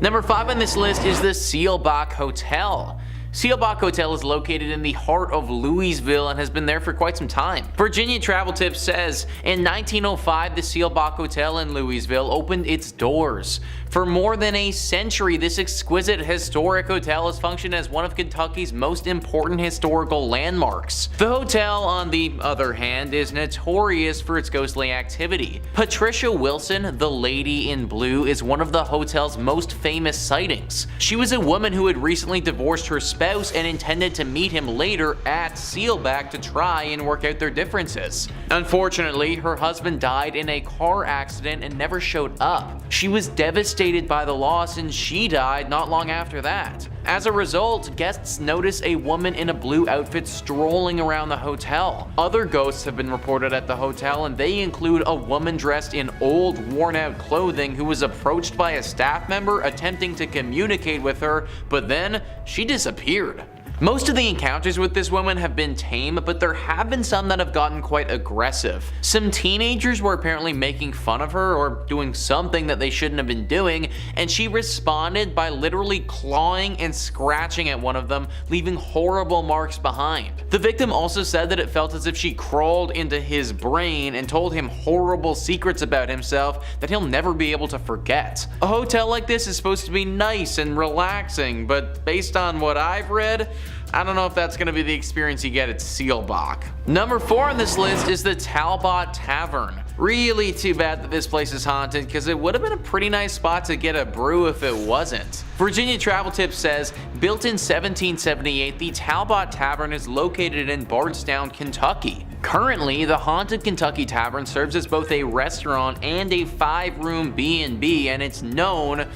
Number 5 on this list is the Seel Bach Hotel. Seel Bach Hotel is located in the heart of Louisville and has been there for quite some time. Virginia Travel Tips says, in 1905 the Seel Bach Hotel in Louisville opened its doors. For more than a century, this exquisite historic hotel has functioned as one of Kentucky's most important historical landmarks. The hotel, on the other hand, is notorious for its ghostly activity. Patricia Wilson, the Lady in Blue, is one of the hotel's most famous sightings. She was a woman who had recently divorced her spouse and intended to meet him later at Seel Bach to try and work out their differences. Unfortunately, her husband died in a car accident and never showed up. She was devastated by the loss and she died not long after that. As a result, guests notice a woman in a blue outfit strolling around the hotel. Other ghosts have been reported at the hotel, and they include a woman dressed in old, worn-out clothing who was approached by a staff member attempting to communicate with her, but then she disappeared. Most of the encounters with this woman have been tame, but there have been some that have gotten quite aggressive. Some teenagers were apparently making fun of her or doing something that they shouldn't have been doing, and she responded by literally clawing and scratching at one of them, leaving horrible marks behind. The victim also said that it felt as if she crawled into his brain and told him horrible secrets about himself that he'll never be able to forget. A hotel like this is supposed to be nice and relaxing, but based on what I've read, I don't know if that's going to be the experience you get at Seel Bach. Number 4 on this list is the Talbot Tavern. Really too bad that this place is haunted, because it would have been a pretty nice spot to get a brew if it wasn't. Virginia Travel Tips says, built in 1778, the Talbot Tavern is located in Bardstown, Kentucky. Currently, the Haunted Kentucky Tavern serves as both a restaurant and a 5-room B&B, and it's known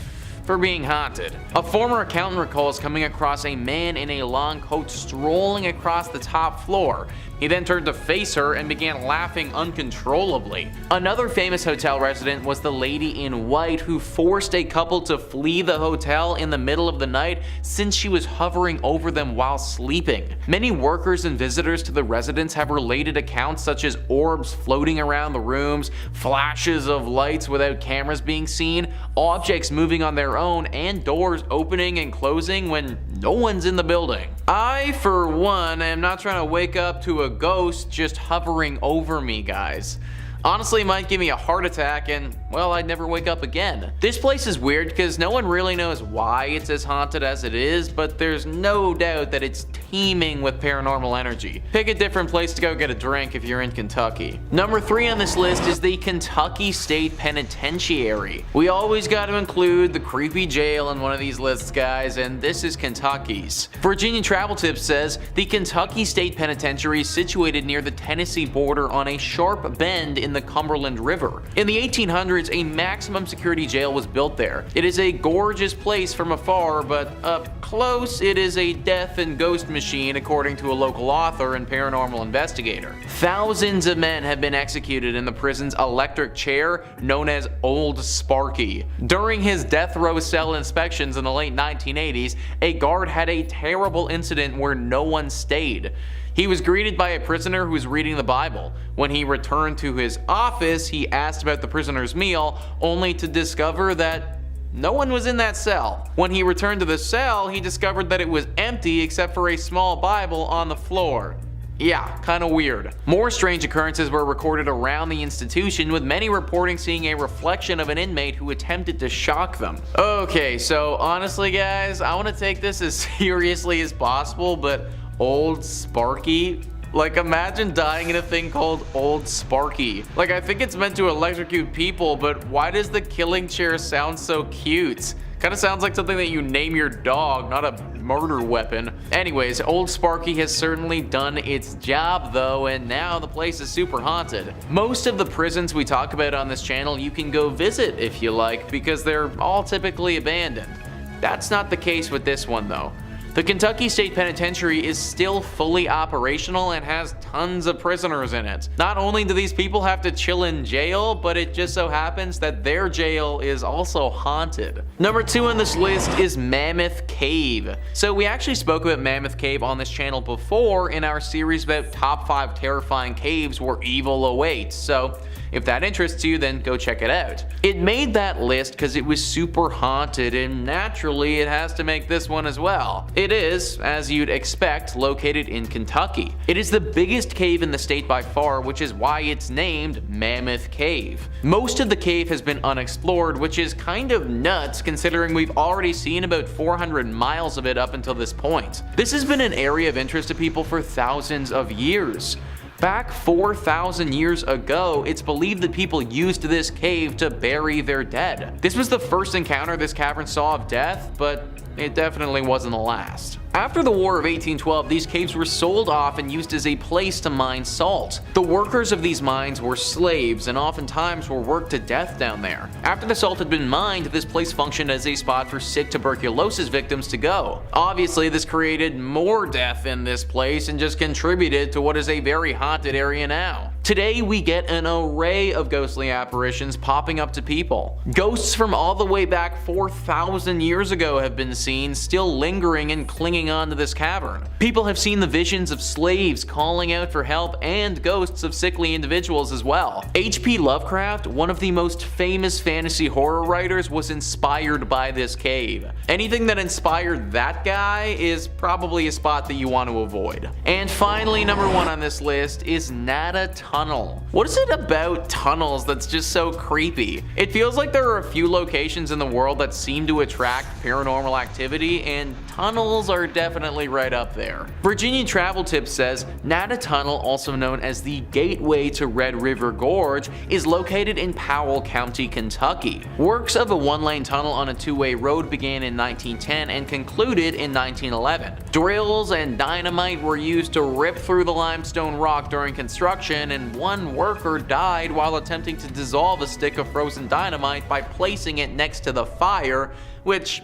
for being haunted. A former accountant recalls coming across a man in a long coat strolling across the top floor. He then turned to face her and began laughing uncontrollably. Another famous hotel resident was the Lady in White, who forced a couple to flee the hotel in the middle of the night since she was hovering over them while sleeping. Many workers and visitors to the residence have related accounts such as orbs floating around the rooms, flashes of lights without cameras being seen, objects moving on their own, and doors opening and closing when no one's in the building. I, for one, am not trying to wake up to a ghost just hovering over me, guys. Honestly, it might give me a heart attack and, well, I'd never wake up again. This place is weird because no one really knows why it's as haunted as it is, but there's no doubt that it's teeming with paranormal energy. Pick a different place to go get a drink if you're in Kentucky. Number 3 on this list is the Kentucky State Penitentiary. We always got to include the creepy jail in one of these lists, guys, and this is Kentucky's. Virginia Travel Tips says, the Kentucky State Penitentiary is situated near the Tennessee border on a sharp bend in the Cumberland River. In the 1800s, a maximum security jail was built there. It is a gorgeous place from afar, but up close, it is a death and ghost machine, according to a local author and paranormal investigator. Thousands of men have been executed in the prison's electric chair, known as Old Sparky. During his death row cell inspections in the late 1980s, a guard had a terrible incident where no one stayed. He was greeted by a prisoner who was reading the Bible. When he returned to his office, he asked about the prisoner's meal, only to discover that no one was in that cell. When he returned to the cell, he discovered that it was empty except for a small Bible on the floor. Yeah, kinda weird. More strange occurrences were recorded around the institution, with many reporting seeing a reflection of an inmate who attempted to shock them. Okay, so honestly guys, I want to take this as seriously as possible, but Old Sparky? Like, imagine dying in a thing called Old Sparky. Like, I think it's meant to electrocute people, but why does the killing chair sound so cute? Kinda sounds like something that you name your dog, not a murder weapon. Anyways, Old Sparky has certainly done its job though, and now the place is super haunted. Most of the prisons we talk about on this channel you can go visit if you like, because they're all typically abandoned. That's not the case with this one though. The Kentucky State Penitentiary is still fully operational and has tons of prisoners in it. Not only do these people have to chill in jail, but it just so happens that their jail is also haunted. Number 2 on this list is Mammoth Cave. So we actually spoke about Mammoth Cave on this channel before in our series about top 5 terrifying caves where evil awaits, so if that interests you, then go check it out. It made that list because it was super haunted, and naturally it has to make this one as well. It is, as you'd expect, located in Kentucky. It is the biggest cave in the state by far, which is why it's named Mammoth Cave. Most of the cave has been unexplored, which is kind of nuts considering we've already seen about 400 miles of it up until this point. This has been an area of interest to people for thousands of years. Back 4,000 years ago, it's believed that people used this cave to bury their dead. This was the first encounter this cavern saw of death, but it definitely wasn't the last. After the War of 1812, these caves were sold off and used as a place to mine salt. The workers of these mines were slaves and oftentimes were worked to death down there. After the salt had been mined, this place functioned as a spot for sick tuberculosis victims to go. Obviously, this created more death in this place and just contributed to what is a very haunted area now. Today, we get an array of ghostly apparitions popping up to people. Ghosts from all the way back 4,000 years ago have been seen, still lingering and clinging onto this cavern. People have seen the visions of slaves calling out for help and ghosts of sickly individuals as well. H.P. Lovecraft, one of the most famous fantasy horror writers, was inspired by this cave. Anything that inspired that guy is probably a spot that you want to avoid. And finally, number 1 on this list is Nada Tunnel. What is it about tunnels that's just so creepy? It feels like there are a few locations in the world that seem to attract paranormal activity, and tunnels are definitely right up there. Virginia Travel Tips says Nada Tunnel, also known as the Gateway to Red River Gorge, is located in Powell County, Kentucky. Works of a 1-lane tunnel on a 2-way road began in 1910 and concluded in 1911. Drills and dynamite were used to rip through the limestone rock during construction, and one worker died while attempting to dissolve a stick of frozen dynamite by placing it next to the fire, which,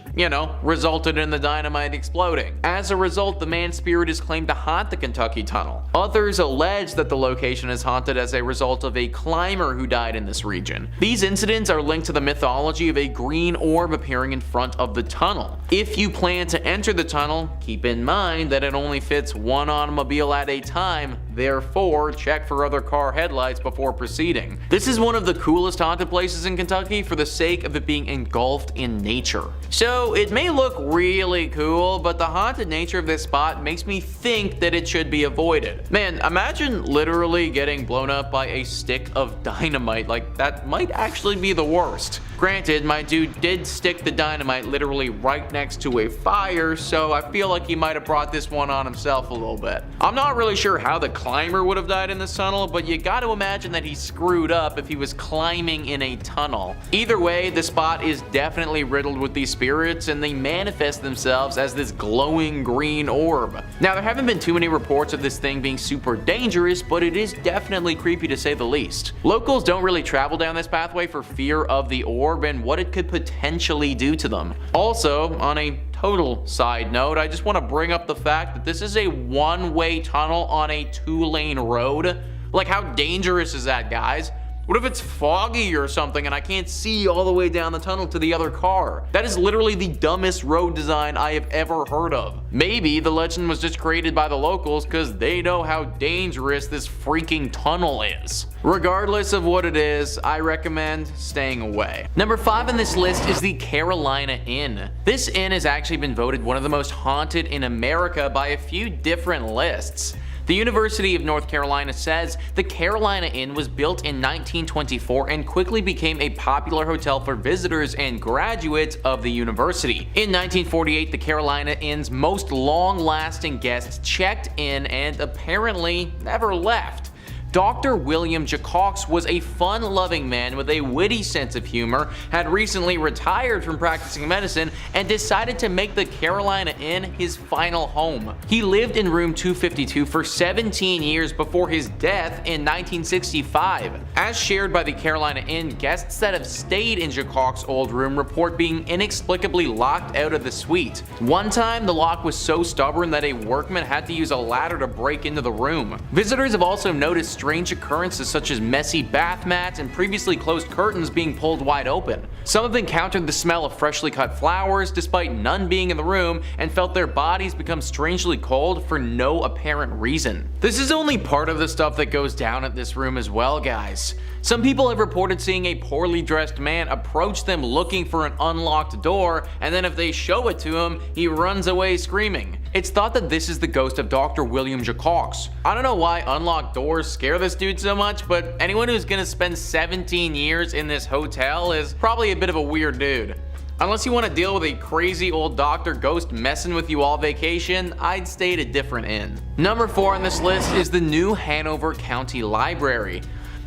resulted in the dynamite exploding. As a result, the man's spirit is claimed to haunt the Kentucky Tunnel. Others allege that the location is haunted as a result of a climber who died in this region. These incidents are linked to the mythology of a green orb appearing in front of the tunnel. If you plan to enter the tunnel, keep in mind that it only fits one automobile at a time, therefore check for other car headlights before proceeding. This is one of the coolest haunted places in Kentucky for the sake of it being engulfed in nature. So it may look really cool, but the haunted nature of this spot makes me think that it should be avoided. Man, imagine literally getting blown up by a stick of dynamite. Like, that might actually be the worst. Granted, my dude did stick the dynamite literally right next to a fire, so I feel like he might have brought this one on himself a little bit. I'm not really sure how the climber would have died in this tunnel, but you gotta imagine that he screwed up if he was climbing in a tunnel. Either way, the spot is definitely riddled with these spirits, and they manifest themselves as this glowing green orb. Now, there haven't been too many reports of this thing being super dangerous, but it is definitely creepy to say the least. Locals don't really travel down this pathway for fear of the orb and what it could potentially do to them. Also, on a total side note, I just want to bring up the fact that this is a 1-way tunnel on a 2-lane road. Like, how dangerous is that, guys? What if it's foggy or something and I can't see all the way down the tunnel to the other car? That is literally the dumbest road design I have ever heard of. Maybe the legend was just created by the locals because they know how dangerous this freaking tunnel is. Regardless of what it is, I recommend staying away. Number 5 on this list is the Carolina Inn. This inn has actually been voted one of the most haunted in America by a few different lists. The University of North Carolina says the Carolina Inn was built in 1924 and quickly became a popular hotel for visitors and graduates of the university. In 1948, the Carolina Inn's most long-lasting guests checked in and apparently never left. Dr. William Jacaux was a fun-loving man with a witty sense of humor, had recently retired from practicing medicine, and decided to make the Carolina Inn his final home. He lived in room 252 for 17 years before his death in 1965. As shared by the Carolina Inn, guests that have stayed in Jacaux' old room report being inexplicably locked out of the suite. One time, the lock was so stubborn that a workman had to use a ladder to break into the room. Visitors have also noticed strange occurrences such as messy bath mats and previously closed curtains being pulled wide open. Some have encountered the smell of freshly cut flowers despite none being in the room, and felt their bodies become strangely cold for no apparent reason. This is only part of the stuff that goes down at this room as well, guys. Some people have reported seeing a poorly dressed man approach them looking for an unlocked door, and then if they show it to him, he runs away screaming. It's thought that this is the ghost of Dr. William Jacaux. I don't know why unlocked doors scare this dude so much, but anyone who's gonna spend 17 years in this hotel is probably a bit of a weird dude. Unless you want to deal with a crazy old doctor ghost messing with you all vacation, I'd stay at a different inn. Number 4 on this list is the New Hanover County Library.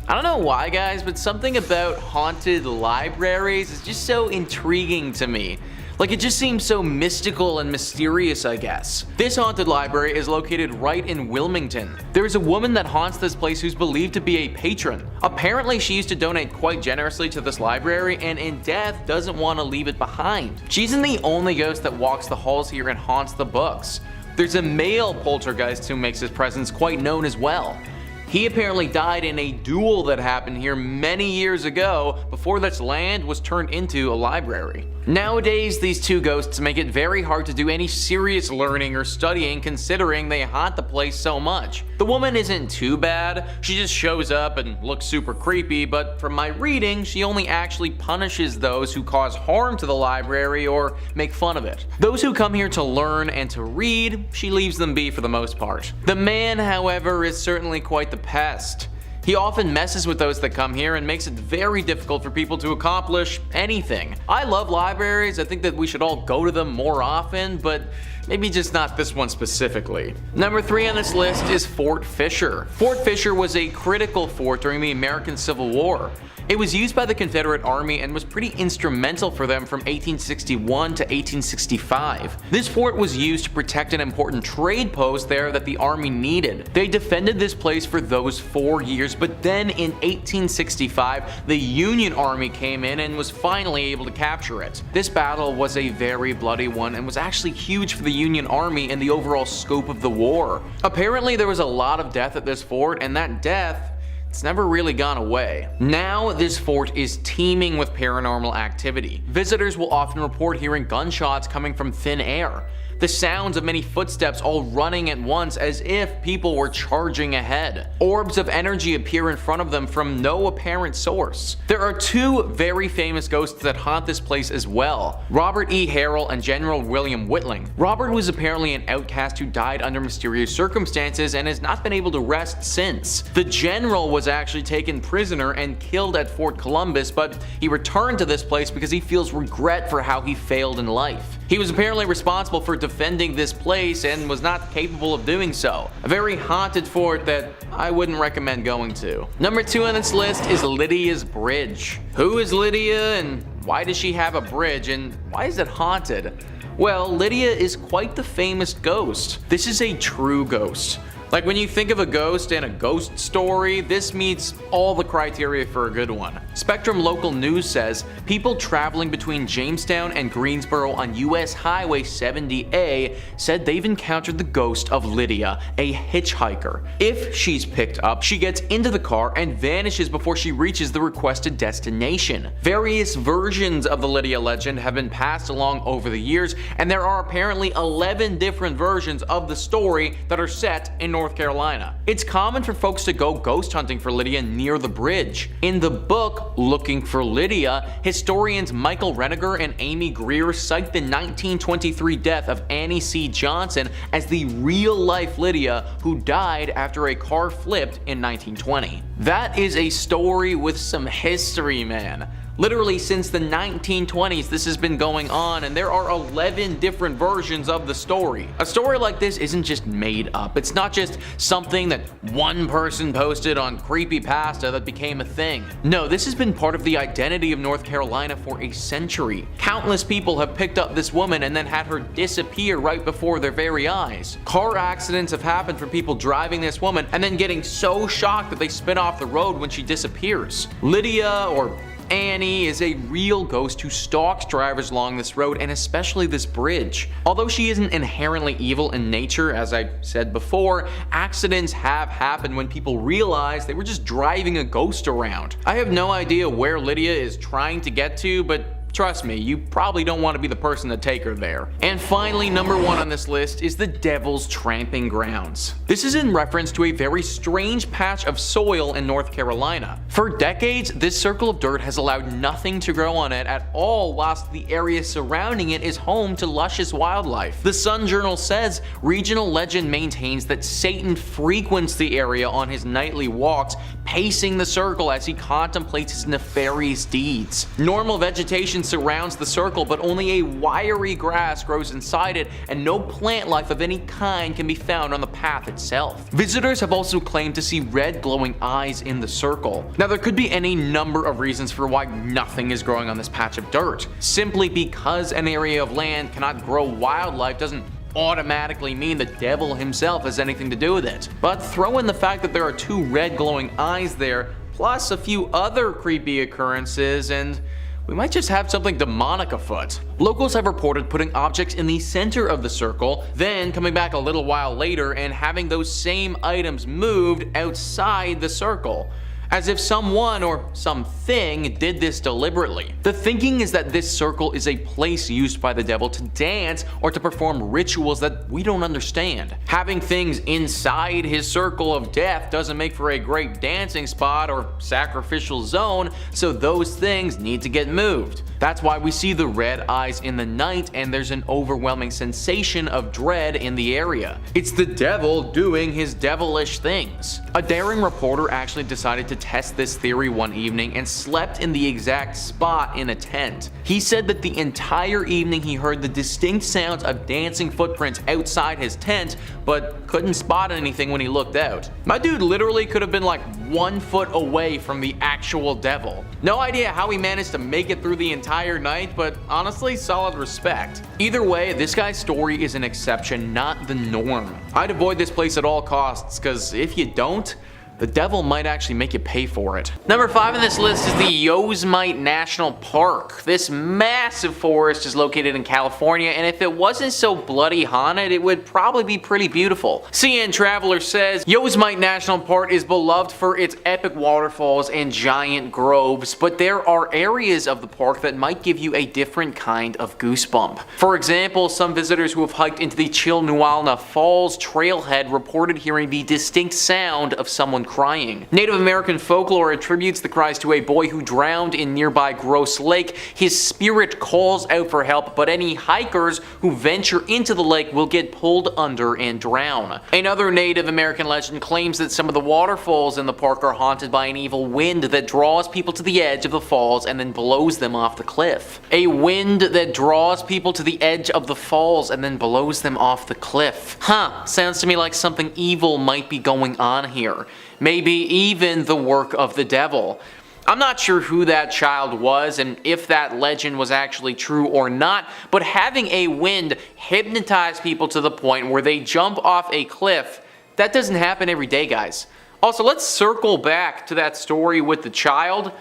I don't know why, guys, but something about haunted libraries is just so intriguing to me. Like, it just seems so mystical and mysterious, I guess. This haunted library is located right in Wilmington. There is a woman that haunts this place who's believed to be a patron. Apparently, she used to donate quite generously to this library, and in death doesn't want to leave it behind. She isn't the only ghost that walks the halls here and haunts the books. There's a male poltergeist who makes his presence quite known as well. He apparently died in a duel that happened here many years ago before this land was turned into a library. Nowadays, these two ghosts make it very hard to do any serious learning or studying considering they haunt the place so much. The woman isn't too bad, she just shows up and looks super creepy, but from my reading, she only actually punishes those who cause harm to the library or make fun of it. Those who come here to learn and to read, she leaves them be for the most part. The man, however, is certainly quite the pest. He often messes with those that come here and makes it very difficult for people to accomplish anything. I love libraries, I think that we should all go to them more often, but maybe just not this one specifically. Number 3 on this list is Fort Fisher. Fort Fisher was a critical fort during the American Civil War. It was used by the Confederate Army and was pretty instrumental for them from 1861 to 1865. This fort was used to protect an important trade post there that the Army needed. They defended this place for those 4 years, but then in 1865, the Union Army came in and was finally able to capture it. This battle was a very bloody one and was actually huge for the Union Army and the overall scope of the war. Apparently, there was a lot of death at this fort, and that death, it's never really gone away. Now, this fort is teeming with paranormal activity. Visitors will often report hearing gunshots coming from thin air. The sounds of many footsteps all running at once as if people were charging ahead. Orbs of energy appear in front of them from no apparent source. There are 2 very famous ghosts that haunt this place as well, Robert E. Harrell and General William Whitling. Robert was apparently an outcast who died under mysterious circumstances and has not been able to rest since. The general was actually taken prisoner and killed at Fort Columbus, but he returned to this place because he feels regret for how he failed in life. He was apparently responsible for defending this place and was not capable of doing so. A very haunted fort that I wouldn't recommend going to. Number 2 on this list is Lydia's Bridge. Who is Lydia and why does she have a bridge and why is it haunted? Well, Lydia is quite the famous ghost. This is a true ghost. Like when you think of a ghost and a ghost story, this meets all the criteria for a good one. Spectrum Local News says, people traveling between Jamestown and Greensboro on US Highway 70A said they've encountered the ghost of Lydia, a hitchhiker. If she's picked up, she gets into the car and vanishes before she reaches the requested destination. Various versions of the Lydia legend have been passed along over the years, and there are apparently 11 different versions of the story that are set in North Carolina. It's common for folks to go ghost hunting for Lydia near the bridge. In the book Looking for Lydia, historians Michael Reniger and Amy Greer cite the 1923 death of Annie C. Johnson as the real-life Lydia who died after a car flipped in 1920. That is a story with some history, man. Literally since the 1920s this has been going on, and there are 11 different versions of the story. A story like this isn't just made up. It's not just something that one person posted on creepypasta that became a thing. No, this has been part of the identity of North Carolina for a century. Countless people have picked up this woman and then had her disappear right before their very eyes. Car accidents have happened from people driving this woman and then getting so shocked that they spin off the road when she disappears. Lydia, or Annie, is a real ghost who stalks drivers along this road and especially this bridge. Although she isn't inherently evil in nature, as I said before, accidents have happened when people realize they were just driving a ghost around. I have no idea where Lydia is trying to get to, but trust me, you probably don't want to be the person to take her there. And finally, number 1 on this list is the Devil's Tramping Grounds. This is in reference to a very strange patch of soil in North Carolina. For decades, this circle of dirt has allowed nothing to grow on it at all, whilst the area surrounding it is home to luscious wildlife. The Sun Journal says regional legend maintains that Satan frequents the area on his nightly walks, pacing the circle as he contemplates his nefarious deeds. Normal vegetation surrounds the circle, but only a wiry grass grows inside it, and no plant life of any kind can be found on the path itself. Visitors have also claimed to see red glowing eyes in the circle. Now, there could be any number of reasons for why nothing is growing on this patch of dirt. Simply because an area of land cannot grow wildlife doesn't automatically mean the devil himself has anything to do with it. But throw in the fact that there are 2 red glowing eyes there, plus a few other creepy occurrences, and we might just have something demonic afoot. Locals have reported putting objects in the center of the circle, then coming back a little while later and having those same items moved outside the circle, as if someone or something did this deliberately. The thinking is that this circle is a place used by the devil to dance or to perform rituals that we don't understand. Having things inside his circle of death doesn't make for a great dancing spot or sacrificial zone, so those things need to get moved. That's why we see the red eyes in the night, and there's an overwhelming sensation of dread in the area. It's the devil doing his devilish things. A daring reporter actually decided to test this theory one evening and slept in the exact spot in a tent. He said that the entire evening he heard the distinct sounds of dancing footprints outside his tent, but couldn't spot anything when he looked out. My dude literally could have been like 1 foot away from the actual devil. No idea how he managed to make it through the entire night, but honestly, solid respect. Either way, this guy's story is an exception, not the norm. I'd avoid this place at all costs, cause if you don't, the devil might actually make you pay for it. Number 5 on this list is the Yosemite National Park. This massive forest is located in California, and if it wasn't so bloody haunted, it would probably be pretty beautiful. CN Traveler says, Yosemite National Park is beloved for its epic waterfalls and giant groves, but there are areas of the park that might give you a different kind of goosebump. For example, some visitors who have hiked into the Chilnualna Falls trailhead reported hearing the distinct sound of someone crying. Native American folklore attributes the cries to a boy who drowned in nearby Gross Lake. His spirit calls out for help, but any hikers who venture into the lake will get pulled under and drown. Another Native American legend claims that some of the waterfalls in the park are haunted by an evil wind that draws people to the edge of the falls and then blows them off the cliff. A wind that draws people to the edge of the falls and then blows them off the cliff. Sounds to me like something evil might be going on here. Maybe even the work of the devil. I'm not sure who that child was and if that legend was actually true or not, but having a wind hypnotize people to the point where they jump off a cliff, that doesn't happen every day, guys. Also, let's circle back to that story with the child.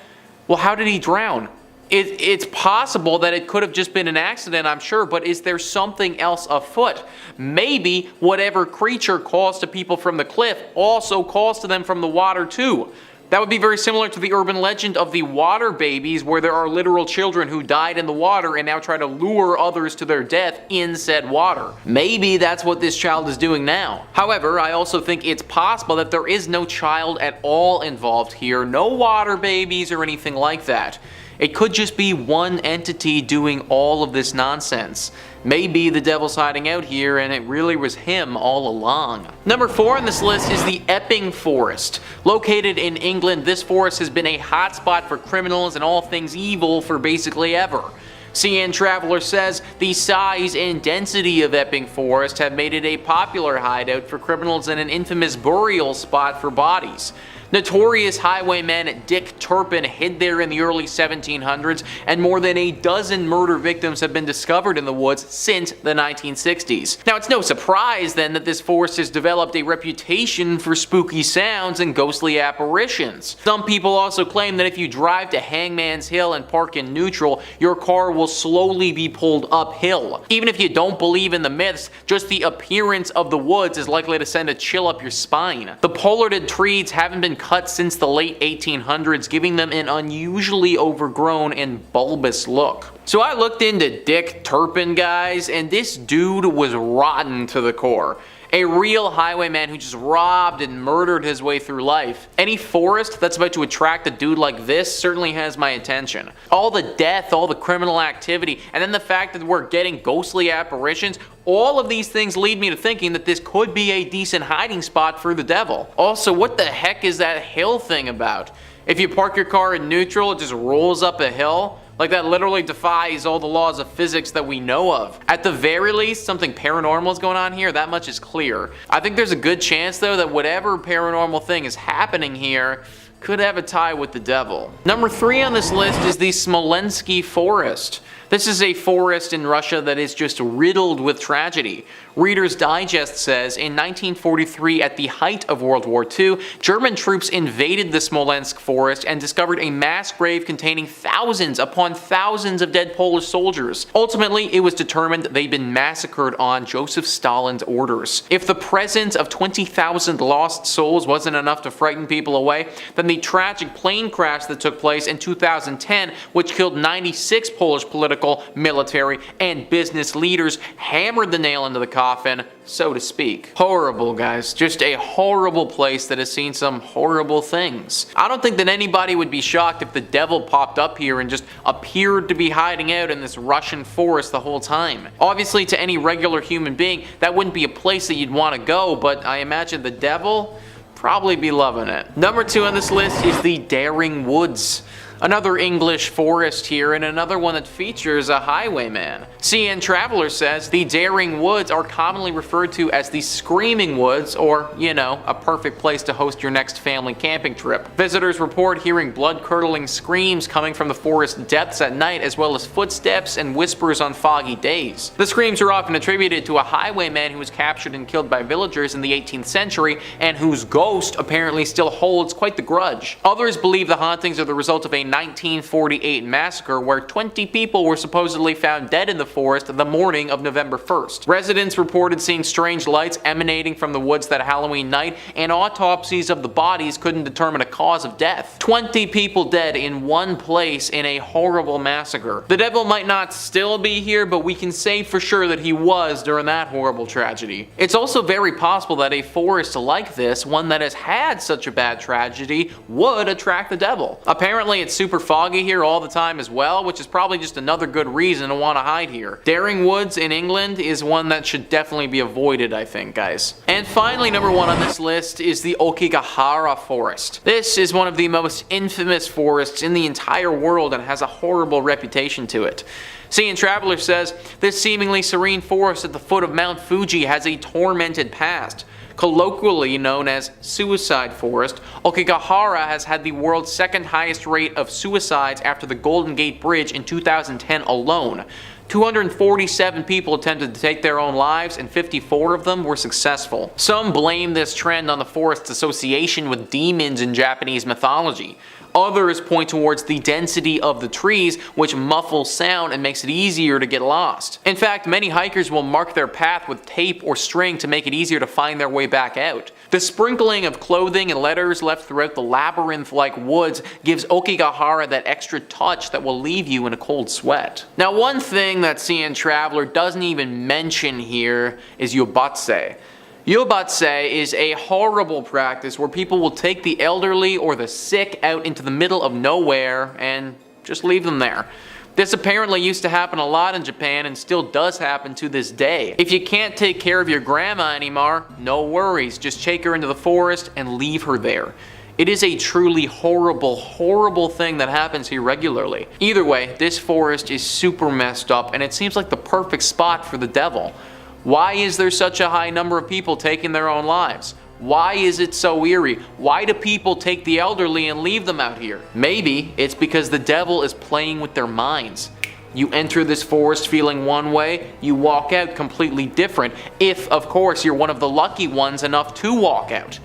Well, how did he drown? It's possible that it could have just been an accident, I'm sure, but is there something else afoot? Maybe whatever creature calls to people from the cliff also calls to them from the water too. That would be very similar to the urban legend of the water babies, where there are literal children who died in the water and now try to lure others to their death in said water. Maybe that's what this child is doing now. However, I also think it's possible that there is no child at all involved here, no water babies or anything like that. It could just be one entity doing all of this nonsense. Maybe the devil's hiding out here and it really was him all along. Number 4 on this list is the Epping Forest. Located in England, this forest has been a hotspot for criminals and all things evil for basically ever. CN Traveler says the size and density of Epping Forest have made it a popular hideout for criminals and an infamous burial spot for bodies. Notorious highwayman Dick Turpin hid there in the early 1700s, and more than a dozen murder victims have been discovered in the woods since the 1960s. Now, it's no surprise then that this forest has developed a reputation for spooky sounds and ghostly apparitions. Some people also claim that if you drive to Hangman's Hill and park in neutral, your car will slowly be pulled uphill. Even if you don't believe in the myths, just the appearance of the woods is likely to send a chill up your spine. The pollarded trees haven't been cut since the late 1800s, giving them an unusually overgrown and bulbous look. So I looked into Dick Turpin, guys, and this dude was rotten to the core. A real highwayman who just robbed and murdered his way through life. Any forest that's about to attract a dude like this certainly has my attention. All the death, all the criminal activity, and then the fact that we're getting ghostly apparitions, all of these things lead me to thinking that this could be a decent hiding spot for the devil. Also, what the heck is that hill thing about? If you park your car in neutral, it just rolls up a hill? Like, that literally defies all the laws of physics that we know of. At the very least, something paranormal is going on here, that much is clear. I think there's a good chance, though, that whatever paranormal thing is happening here could have a tie with the devil. Number 3 on this list is the Smolensky Forest. This is a forest in Russia that is just riddled with tragedy. Reader's Digest says, in 1943, at the height of World War II, German troops invaded the Smolensk forest and discovered a mass grave containing thousands upon thousands of dead Polish soldiers. Ultimately, it was determined they'd been massacred on Joseph Stalin's orders. If the presence of 20,000 lost souls wasn't enough to frighten people away, then the tragic plane crash that took place in 2010, which killed 96 Polish political, military, and business leaders, hammered the nail into the coffin, so to speak. Horrible, guys. Just a horrible place that has seen some horrible things. I don't think that anybody would be shocked if the devil popped up here and just appeared to be hiding out in this Russian forest the whole time. Obviously, to any regular human being, that wouldn't be a place that you'd want to go, but I imagine the devil probably be loving it. Number 2 on this list is the Daring Woods. Another English forest here, and another one that features a highwayman. CN Traveler says the Daring Woods are commonly referred to as the Screaming Woods, or, you know, a perfect place to host your next family camping trip. Visitors report hearing blood-curdling screams coming from the forest depths at night, as well as footsteps and whispers on foggy days. The screams are often attributed to a highwayman who was captured and killed by villagers in the 18th century, and whose ghost apparently still holds quite the grudge. Others believe the hauntings are the result of a 1948 massacre where 20 people were supposedly found dead in the forest the morning of November 1st. Residents reported seeing strange lights emanating from the woods that Halloween night, and autopsies of the bodies couldn't determine a cause of death. 20 people dead in one place in a horrible massacre. The devil might not still be here, but we can say for sure that he was during that horrible tragedy. It's also very possible that a forest like this, one that has had such a bad tragedy, would attract the devil. Apparently it's super foggy here all the time as well, which is probably just another good reason to want to hide here. Daring Woods in England is one that should definitely be avoided, I think, guys. And finally, number 1 on this list is the Aokigahara Forest. This is one of the most infamous forests in the entire world and has a horrible reputation to it. CN Traveler says, this seemingly serene forest at the foot of Mount Fuji has a tormented past. Colloquially known as Suicide Forest, Aokigahara has had the world's second highest rate of suicides after the Golden Gate Bridge in 2010 alone. 247 people attempted to take their own lives, and 54 of them were successful. Some blame this trend on the forest's association with demons in Japanese mythology. Others point towards the density of the trees, which muffles sound and makes it easier to get lost. In fact, many hikers will mark their path with tape or string to make it easier to find their way back out. The sprinkling of clothing and letters left throughout the labyrinth-like woods gives Aokigahara that extra touch that will leave you in a cold sweat. Now, one thing that CN Traveler doesn't even mention here is yobatse. Yobatse is a horrible practice where people will take the elderly or the sick out into the middle of nowhere and just leave them there. This apparently used to happen a lot in Japan and still does happen to this day. If you can't take care of your grandma anymore, no worries, just take her into the forest and leave her there. It is a truly horrible, horrible thing that happens here regularly. Either way, this forest is super messed up and it seems like the perfect spot for the devil. Why is there such a high number of people taking their own lives? Why is it so eerie? Why do people take the elderly and leave them out here? Maybe it's because the devil is playing with their minds. You enter this forest feeling one way, you walk out completely different, if of course you're one of the lucky ones enough to walk out.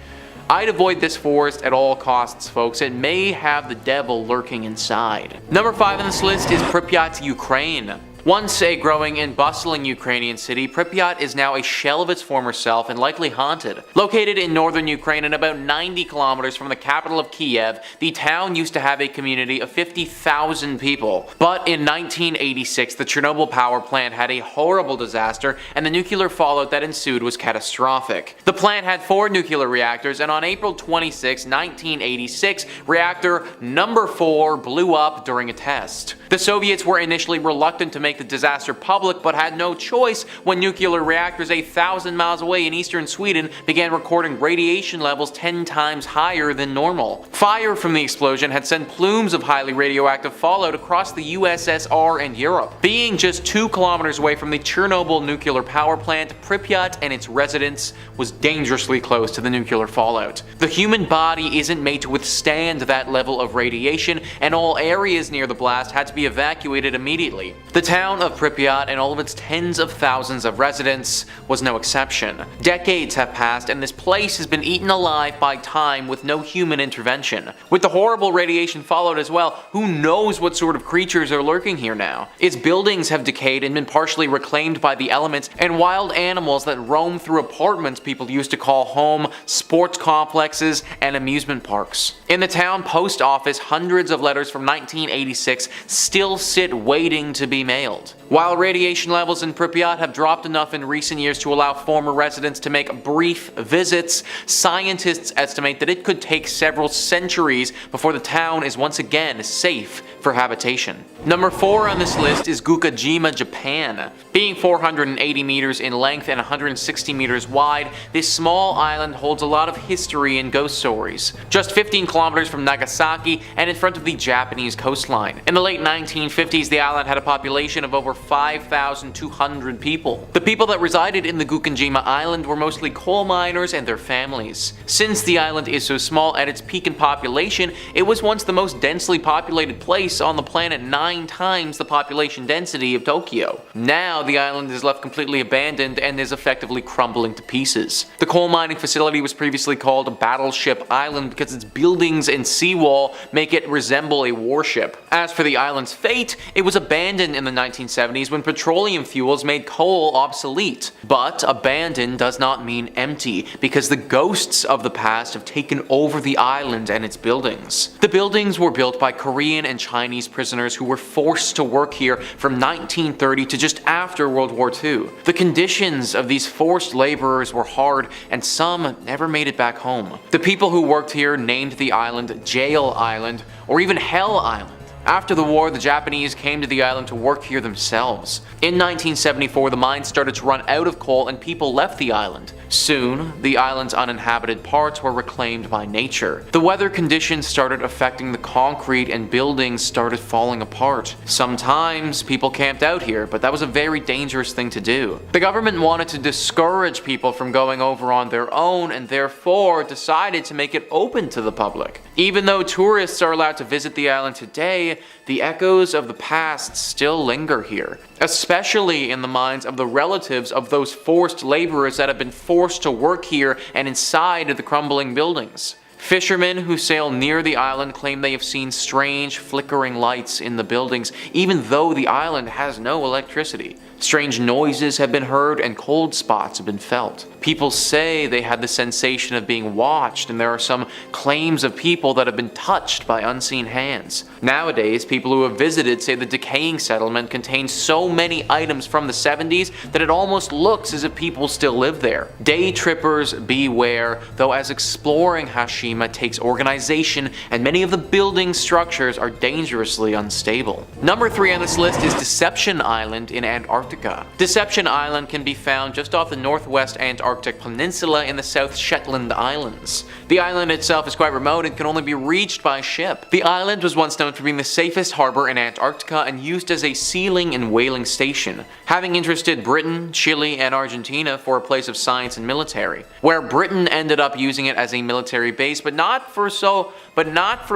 I'd avoid this forest at all costs, folks. It may have the devil lurking inside. Number 5 on this list is Pripyat, Ukraine. Once a growing and bustling Ukrainian city, Pripyat is now a shell of its former self and likely haunted. Located in northern Ukraine and about 90 kilometers from the capital of Kiev, the town used to have a community of 50,000 people. But in 1986, the Chernobyl power plant had a horrible disaster and the nuclear fallout that ensued was catastrophic. The plant had 4 nuclear reactors and on April 26, 1986, reactor number 4 blew up during a test. The Soviets were initially reluctant to make the disaster public, but had no choice when nuclear reactors 1,000 miles away in eastern Sweden began recording radiation levels 10 times higher than normal. Fire from the explosion had sent plumes of highly radioactive fallout across the USSR and Europe. Being just 2 kilometers away from the Chernobyl nuclear power plant, Pripyat and its residents was dangerously close to the nuclear fallout. The human body isn't made to withstand that level of radiation, and all areas near the blast had to be evacuated immediately. The town of Pripyat and all of its tens of thousands of residents was no exception. Decades have passed and this place has been eaten alive by time with no human intervention. With the horrible radiation fallout as well, who knows what sort of creatures are lurking here now? Its buildings have decayed and been partially reclaimed by the elements, and wild animals that roam through apartments people used to call home, sports complexes, and amusement parks. In the town post office, hundreds of letters from 1986 still sit waiting to be mailed. While radiation levels in Pripyat have dropped enough in recent years to allow former residents to make brief visits, scientists estimate that it could take several centuries before the town is once again safe for habitation. Number 4 on this list is Gukajima, Japan. Being 480 meters in length and 160 meters wide, this small island holds a lot of history and ghost stories. Just 15 kilometers from Nagasaki and in front of the Japanese coastline. In the late 1950s, the island had a population of over 5,200 people. The people that resided in the Gukajima Island were mostly coal miners and their families. Since the island is so small, at its peak in population, it was once the most densely populated place on the planet, 9 times the population density of Tokyo. Now the island is left completely abandoned and is effectively crumbling to pieces. The coal mining facility was previously called Battleship Island because its buildings and seawall make it resemble a warship. As for the island's fate, it was abandoned in the 1970s when petroleum fuels made coal obsolete. But abandoned does not mean empty, because the ghosts of the past have taken over the island and its buildings. The buildings were built by Korean and Chinese prisoners who were forced to work here from 1930 to just after World War II. The conditions of these forced laborers were hard, and some never made it back home. The people who worked here named the island Jail Island, or even Hell Island. After the war, the Japanese came to the island to work here themselves. In 1974, the mines started to run out of coal and people left the island. Soon, the island's uninhabited parts were reclaimed by nature. The weather conditions started affecting the concrete and buildings started falling apart. Sometimes people camped out here, but that was a very dangerous thing to do. The government wanted to discourage people from going over on their own and therefore decided to make it open to the public. Even though tourists are allowed to visit the island today, the echoes of the past still linger here, especially in the minds of the relatives of those forced laborers that have been forced to work here and inside the crumbling buildings. Fishermen who sail near the island claim they have seen strange flickering lights in the buildings, even though the island has no electricity. Strange noises have been heard and cold spots have been felt. People say they had the sensation of being watched, and there are some claims of people that have been touched by unseen hands. Nowadays, people who have visited say the decaying settlement contains so many items from the 70s that it almost looks as if people still live there. Day trippers beware, though, as exploring Hashima takes organization and many of the building structures are dangerously unstable. Number 3 on this list is Deception Island in Antarctica. Deception Island can be found just off the northwest Antarctic Peninsula in the South Shetland Islands. The island itself is quite remote and can only be reached by ship. The island was once known for being the safest harbor in Antarctica and used as a sealing and whaling station, having interested Britain, Chile, and Argentina for a place of science and military, where Britain ended up using it as a military base, but not for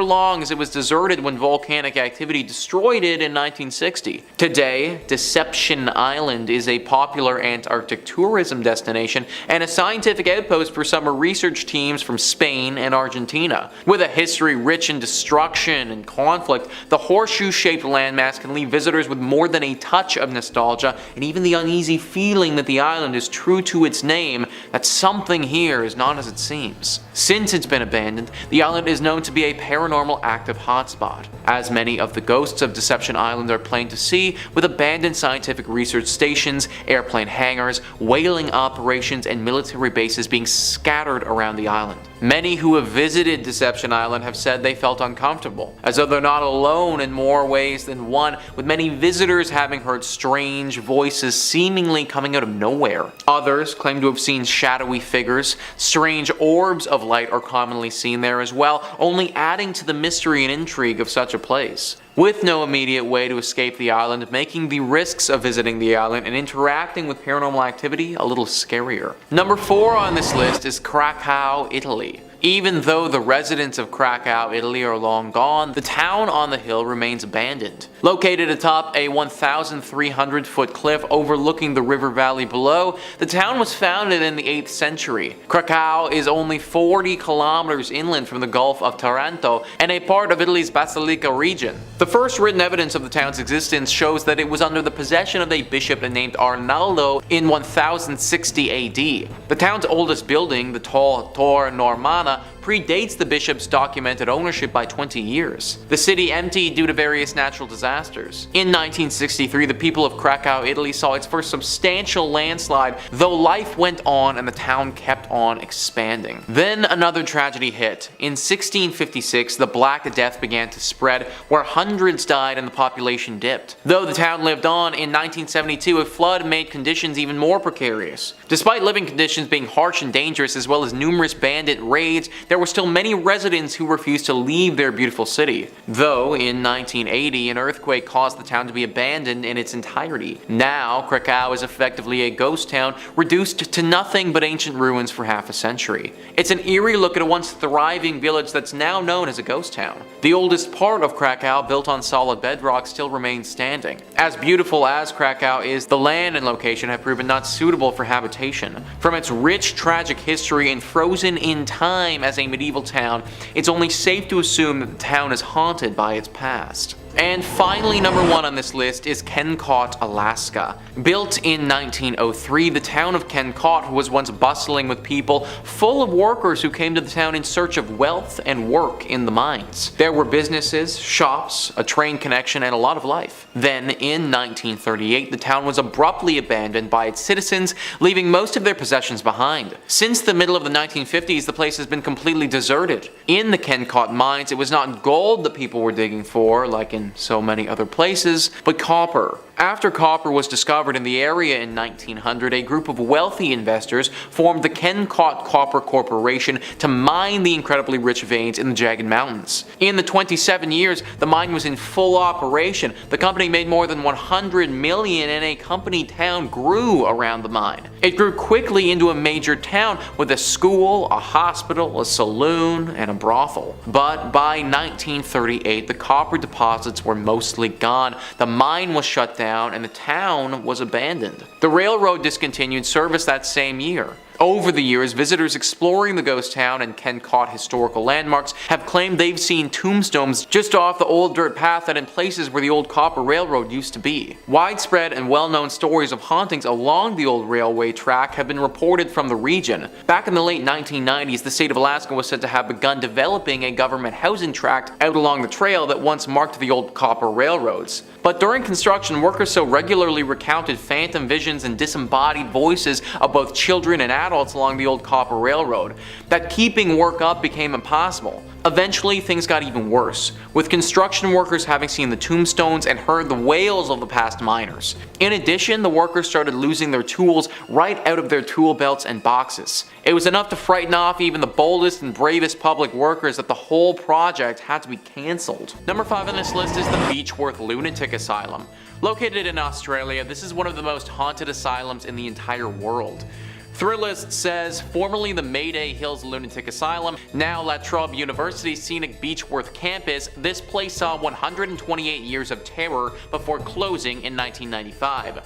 long, as it was deserted when volcanic activity destroyed it in 1960. Today, Deception Island is a popular Antarctic tourism destination and a scientific outpost for summer research teams from Spain and Argentina. With a history rich in destruction and conflict, the horseshoe-shaped landmass can leave visitors with more than a touch of nostalgia and even the uneasy feeling that the island is true to its name, that something here is not as it seems. Since it's been abandoned, the island is known to be a paranormal active hotspot, as many of the ghosts of Deception Island are plain to see, with abandoned scientific research stations, airplane hangars, whaling operations, and military bases being scattered around the island. Many who have visited Deception Island have said they felt uncomfortable, as though they're not alone in more ways than one, with many visitors having heard strange voices seemingly coming out of nowhere. Others claim to have seen shadowy figures. Strange orbs of light are commonly seen there as well, only adding to the mystery and intrigue of such a place. With no immediate way to escape the island, making the risks of visiting the island and interacting with paranormal activity a little scarier. Number 4 on this list is Krakow, Italy. Even though the residents of Krakow, Italy are long gone, the town on the hill remains abandoned. Located atop a 1,300-foot cliff overlooking the river valley below, the town was founded in the 8th century. Krakow is only 40 kilometers inland from the Gulf of Taranto and a part of Italy's Basilicata region. The first written evidence of the town's existence shows that it was under the possession of a bishop named Arnaldo in 1060 AD. The town's oldest building, the tall Tor Normana, predates the bishop's documented ownership by 20 years. The city emptied due to various natural disasters. In 1963, the people of Krakow, Italy saw its first substantial landslide, though life went on and the town kept on expanding. Then another tragedy hit. In 1656, the Black Death began to spread, where hundreds died and the population dipped. Though the town lived on, in 1972 a flood made conditions even more precarious. Despite living conditions being harsh and dangerous, as well as numerous bandit raids, there were still many residents who refused to leave their beautiful city. Though in 1980 an earthquake caused the town to be abandoned in its entirety. Now Krakow is effectively a ghost town, reduced to nothing but ancient ruins for half a century. It's an eerie look at a once thriving village that's now known as a ghost town. The oldest part of Krakow, built on solid bedrock, still remains standing. As beautiful as Krakow is, the land and location have proven not suitable for habitation. From its rich tragic history and frozen in time as a medieval town, it's only safe to assume that the town is haunted by its past. And finally, number 1 on this list is Kennecott, Alaska. Built in 1903, the town of Kennecott was once bustling with people, full of workers who came to the town in search of wealth and work in the mines. There were businesses, shops, a train connection, and a lot of life. Then, in 1938, the town was abruptly abandoned by its citizens, leaving most of their possessions behind. Since the middle of the 1950s, the place has been completely deserted. In the Kennecott mines, it was not gold that people were digging for, like in so many other places, but copper. After copper was discovered in the area in 1900, a group of wealthy investors formed the Kennecott Copper Corporation to mine the incredibly rich veins in the jagged mountains. In the 27 years the mine was in full operation, the company made more than $100 million and a company town grew around the mine. It grew quickly into a major town with a school, a hospital, a saloon, and a brothel. But by 1938, the copper deposits were mostly gone, the mine was shut down, and the town was abandoned. The railroad discontinued service that same year. Over the years, visitors exploring the ghost town and Kennecott historical landmarks have claimed they've seen tombstones just off the old dirt path and in places where the old copper railroad used to be. Widespread and well-known stories of hauntings along the old railway track have been reported from the region. Back in the late 1990s, the state of Alaska was said to have begun developing a government housing tract out along the trail that once marked the old copper railroads. But during construction, workers so regularly recounted phantom visions and disembodied voices of both children and adults along the old copper railroad that keeping work up became impossible. Eventually, things got even worse, with construction workers having seen the tombstones and heard the wails of the past miners. In addition, the workers started losing their tools right out of their tool belts and boxes. It was enough to frighten off even the boldest and bravest public workers that the whole project had to be cancelled. Number 5 on this list is the Beechworth Lunatic Asylum. Located in Australia, this is one of the most haunted asylums in the entire world. Thrillist says, formerly the Mayday Hills Lunatic Asylum, now La Trobe University's scenic Beechworth campus, this place saw 128 years of terror before closing in 1995.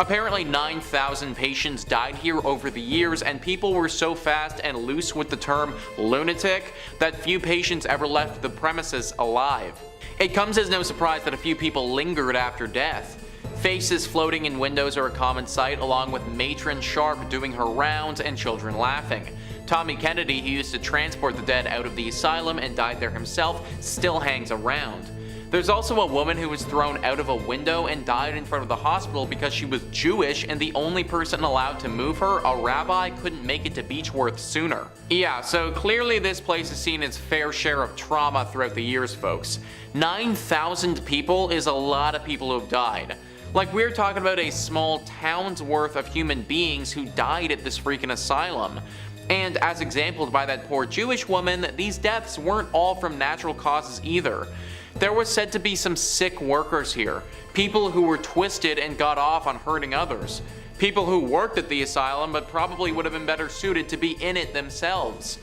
Apparently 9,000 patients died here over the years, and people were so fast and loose with the term lunatic that few patients ever left the premises alive. It comes as no surprise that a few people lingered after death. Faces floating in windows are a common sight, along with Matron Sharp doing her rounds and children laughing. Tommy Kennedy, who used to transport the dead out of the asylum and died there himself, still hangs around. There's also a woman who was thrown out of a window and died in front of the hospital because she was Jewish and the only person allowed to move her, a rabbi, couldn't make it to Beechworth sooner. Yeah, so clearly this place has seen its fair share of trauma throughout the years, folks. 9,000 people is a lot of people who have died. Like, we're talking about a small town's worth of human beings who died at this freaking asylum. And as exampled by that poor Jewish woman, these deaths weren't all from natural causes either. There was said to be some sick workers here, people who were twisted and got off on hurting others, people who worked at the asylum but probably would have been better suited to be in it themselves.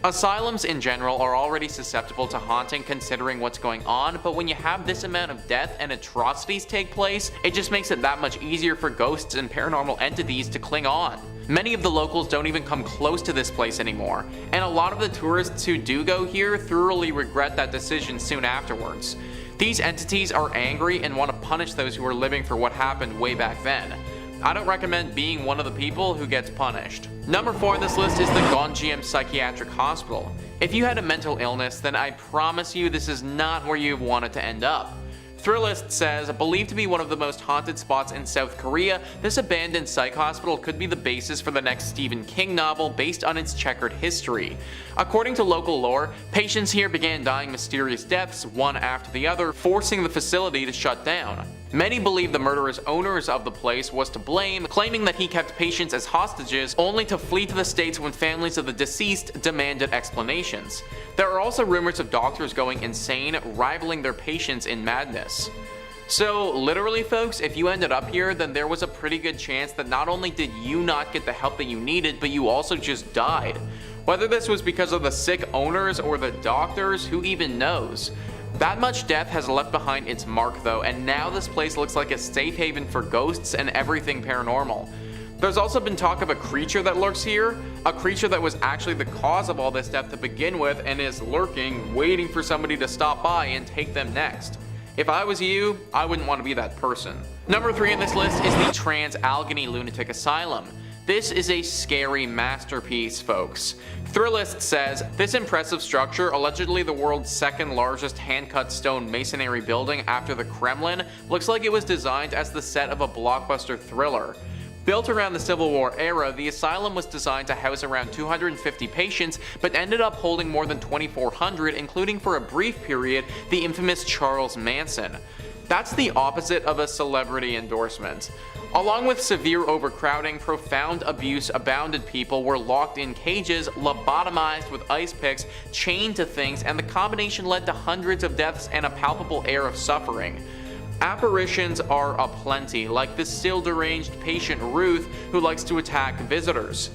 Asylums in general are already susceptible to haunting considering what's going on, but when you have this amount of death and atrocities take place, it just makes it that much easier for ghosts and paranormal entities to cling on. Many of the locals don't even come close to this place anymore, and a lot of the tourists who do go here thoroughly regret that decision soon afterwards. These entities are angry and want to punish those who are living for what happened way back then. I don't recommend being one of the people who gets punished. Number 4 on this list is the Gonjiam Psychiatric Hospital. If you had a mental illness, then I promise you this is not where you wanted to end up. Thrillist says, believed to be one of the most haunted spots in South Korea, this abandoned psych hospital could be the basis for the next Stephen King novel based on its checkered history. According to local lore, patients here began dying mysterious deaths one after the other, forcing the facility to shut down. Many believe the murderous owners of the place was to blame, claiming that he kept patients as hostages only to flee to the States when families of the deceased demanded explanations. There are also rumors of doctors going insane, rivaling their patients in madness. So literally folks, if you ended up here, then there was a pretty good chance that not only did you not get the help that you needed, but you also just died. Whether this was because of the sick owners or the doctors, who even knows? That much death has left behind its mark though, and now this place looks like a safe haven for ghosts and everything paranormal. There's also been talk of a creature that lurks here, a creature that was actually the cause of all this death to begin with and is lurking, waiting for somebody to stop by and take them next. If I was you, I wouldn't want to be that person. Number 3 on this list is the Trans-Allegheny Lunatic Asylum. This is a scary masterpiece, folks. Thrillist says, this impressive structure, allegedly the world's second largest hand-cut stone masonry building after the Kremlin, looks like it was designed as the set of a blockbuster thriller. Built around the Civil War era, the asylum was designed to house around 250 patients, but ended up holding more than 2,400, including for a brief period, the infamous Charles Manson. That's the opposite of a celebrity endorsement. Along with severe overcrowding, profound abuse abounded. People were locked in cages, lobotomized with ice picks, chained to things, and the combination led to hundreds of deaths and a palpable air of suffering. Apparitions are aplenty, like the still deranged patient Ruth, who likes to attack visitors.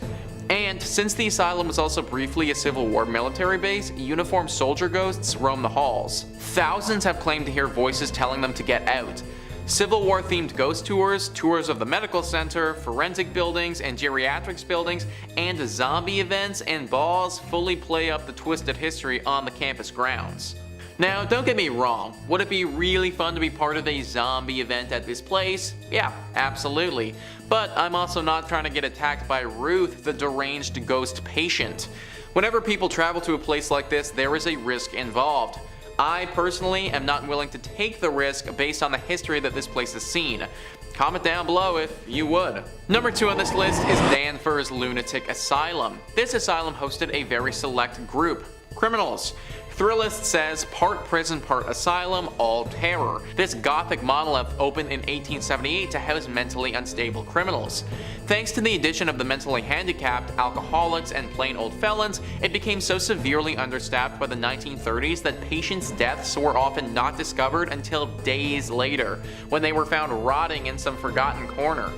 And since the asylum was also briefly a Civil War military base, uniformed soldier ghosts roam the halls. Thousands have claimed to hear voices telling them to get out. Civil War themed ghost tours, tours of the medical center, forensic buildings and geriatrics buildings, and zombie events and balls fully play up the twisted history on the campus grounds. Now, don't get me wrong, would it be really fun to be part of a zombie event at this place? Yeah, absolutely. But I'm also not trying to get attacked by Ruth, the deranged ghost patient. Whenever people travel to a place like this, there is a risk involved. I personally am not willing to take the risk based on the history that this place has seen. Comment down below if you would. Number 2 on this list is Danvers Lunatic Asylum. This asylum hosted a very select group, criminals. Thrillist says, part prison, part asylum, all terror. This gothic monolith opened in 1878 to house mentally unstable criminals. Thanks to the addition of the mentally handicapped, alcoholics, and plain old felons, it became so severely understaffed by the 1930s that patients' deaths were often not discovered until days later, when they were found rotting in some forgotten corner.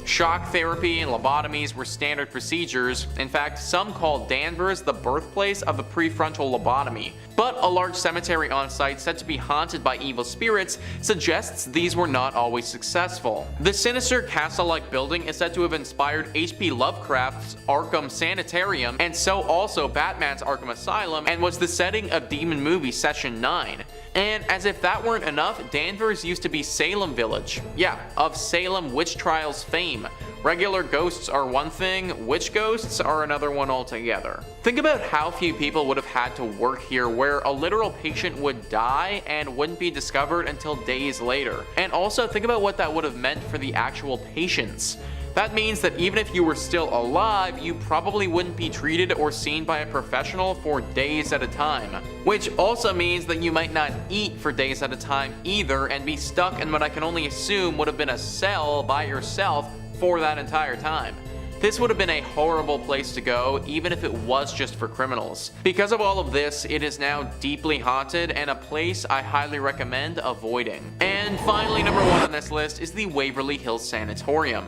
Shock therapy and lobotomies were standard procedures. In fact, some called Danvers the birthplace of the prefrontal lobotomy. But a large cemetery on site said to be haunted by evil spirits suggests these were not always successful. The sinister castle-like building is said to have inspired H.P. Lovecraft's Arkham Sanitarium, and so also Batman's Arkham Asylum, and was the setting of demon movie Session 9. And as if that weren't enough, Danvers used to be Salem Village. Yeah, of Salem witch trials fame. Regular ghosts are one thing, witch ghosts are another one altogether. Think about how few people would have had to work here, where a literal patient would die and wouldn't be discovered until days later. And also think about what that would have meant for the actual patients. That means that even if you were still alive, you probably wouldn't be treated or seen by a professional for days at a time. Which also means that you might not eat for days at a time either, and be stuck in what I can only assume would have been a cell by yourself for that entire time. This would have been a horrible place to go, even if it was just for criminals. Because of all of this, it is now deeply haunted and a place I highly recommend avoiding. And finally, number 1 on this list is the Waverly Hills Sanatorium.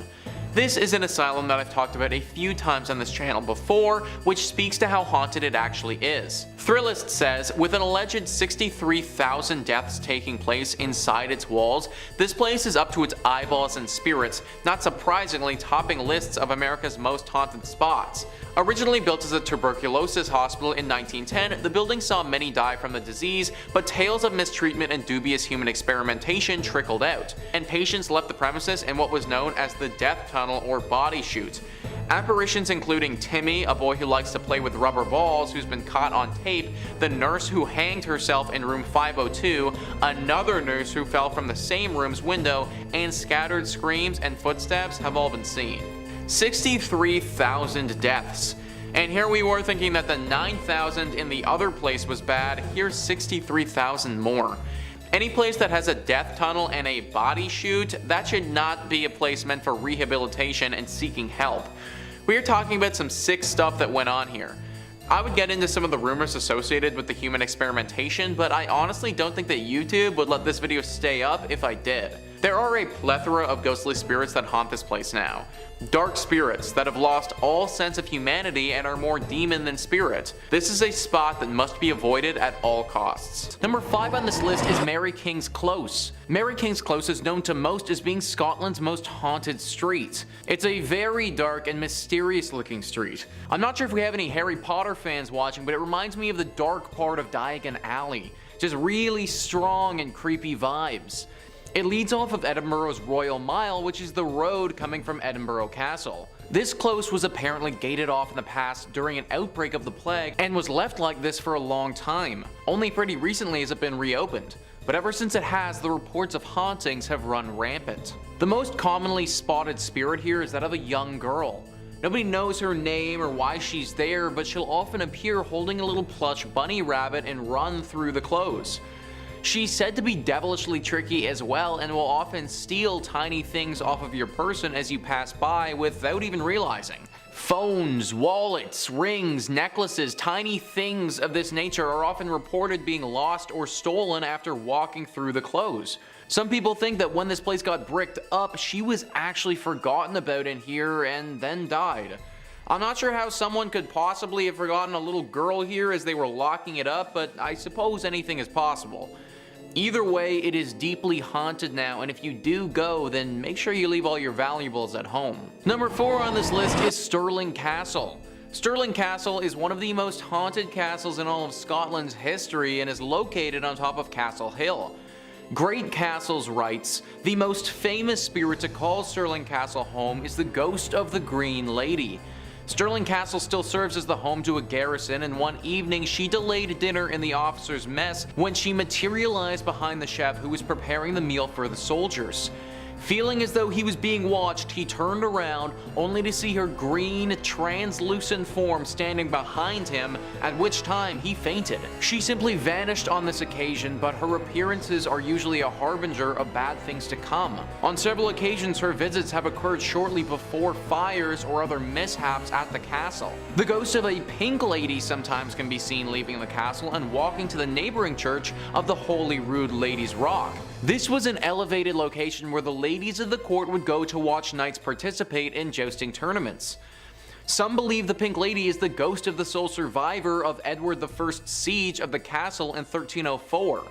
This is an asylum that I've talked about a few times on this channel before, which speaks to how haunted it actually is. Thrillist says, with an alleged 63,000 deaths taking place inside its walls, this place is up to its eyeballs in spirits, not surprisingly topping lists of America's most haunted spots. Originally built as a tuberculosis hospital in 1910, the building saw many die from the disease, but tales of mistreatment and dubious human experimentation trickled out, and patients left the premises in what was known as the death tunnel or body chute. Apparitions including Timmy, a boy who likes to play with rubber balls who's been caught on tape, the nurse who hanged herself in room 502, another nurse who fell from the same room's window, and scattered screams and footsteps have all been seen. 63,000 deaths. And here we were thinking that the 9,000 in the other place was bad, here's 63,000 more. Any place that has a death tunnel and a body chute, that should not be a place meant for rehabilitation and seeking help. We are talking about some sick stuff that went on here. I would get into some of the rumors associated with the human experimentation, but I honestly don't think that YouTube would let this video stay up if I did. There are a plethora of ghostly spirits that haunt this place now. Dark spirits that have lost all sense of humanity and are more demon than spirit. This is a spot that must be avoided at all costs. Number 5 on this list is Mary King's Close. Mary King's Close is known to most as being Scotland's most haunted street. It's a very dark and mysterious looking street. I'm not sure if we have any Harry Potter fans watching, but it reminds me of the dark part of Diagon Alley. Just really strong and creepy vibes. It leads off of Edinburgh's Royal Mile, which is the road coming from Edinburgh Castle. This close was apparently gated off in the past during an outbreak of the plague and was left like this for a long time. Only pretty recently has it been reopened, but ever since it has, the reports of hauntings have run rampant. The most commonly spotted spirit here is that of a young girl. Nobody knows her name or why she's there, but she'll often appear holding a little plush bunny rabbit and run through the close. She's said to be devilishly tricky as well and will often steal tiny things off of your person as you pass by without even realizing. Phones, wallets, rings, necklaces, tiny things of this nature are often reported being lost or stolen after walking through the close. Some people think that when this place got bricked up, she was actually forgotten about in here and then died. I'm not sure how someone could possibly have forgotten a little girl here as they were locking it up, but I suppose anything is possible. Either way, it is deeply haunted now, and if you do go, then make sure you leave all your valuables at home. Number 4 on this list is Stirling Castle. Stirling Castle is one of the most haunted castles in all of Scotland's history and is located on top of Castle Hill. Great Castles writes, "The most famous spirit to call Stirling Castle home is the ghost of the Green Lady. Stirling Castle still serves as the home to a garrison, and one evening she delayed dinner in the officers' mess when she materialized behind the chef who was preparing the meal for the soldiers. Feeling as though he was being watched, he turned around, only to see her green, translucent form standing behind him, at which time he fainted. She simply vanished on this occasion, but her appearances are usually a harbinger of bad things to come. On several occasions, her visits have occurred shortly before fires or other mishaps at the castle. The ghost of a pink lady sometimes can be seen leaving the castle and walking to the neighboring church of the Holy Rood Ladies' Rock. This was an elevated location where the ladies of the court would go to watch knights participate in jousting tournaments. Some believe the Pink Lady is the ghost of the sole survivor of Edward I's siege of the castle in 1304.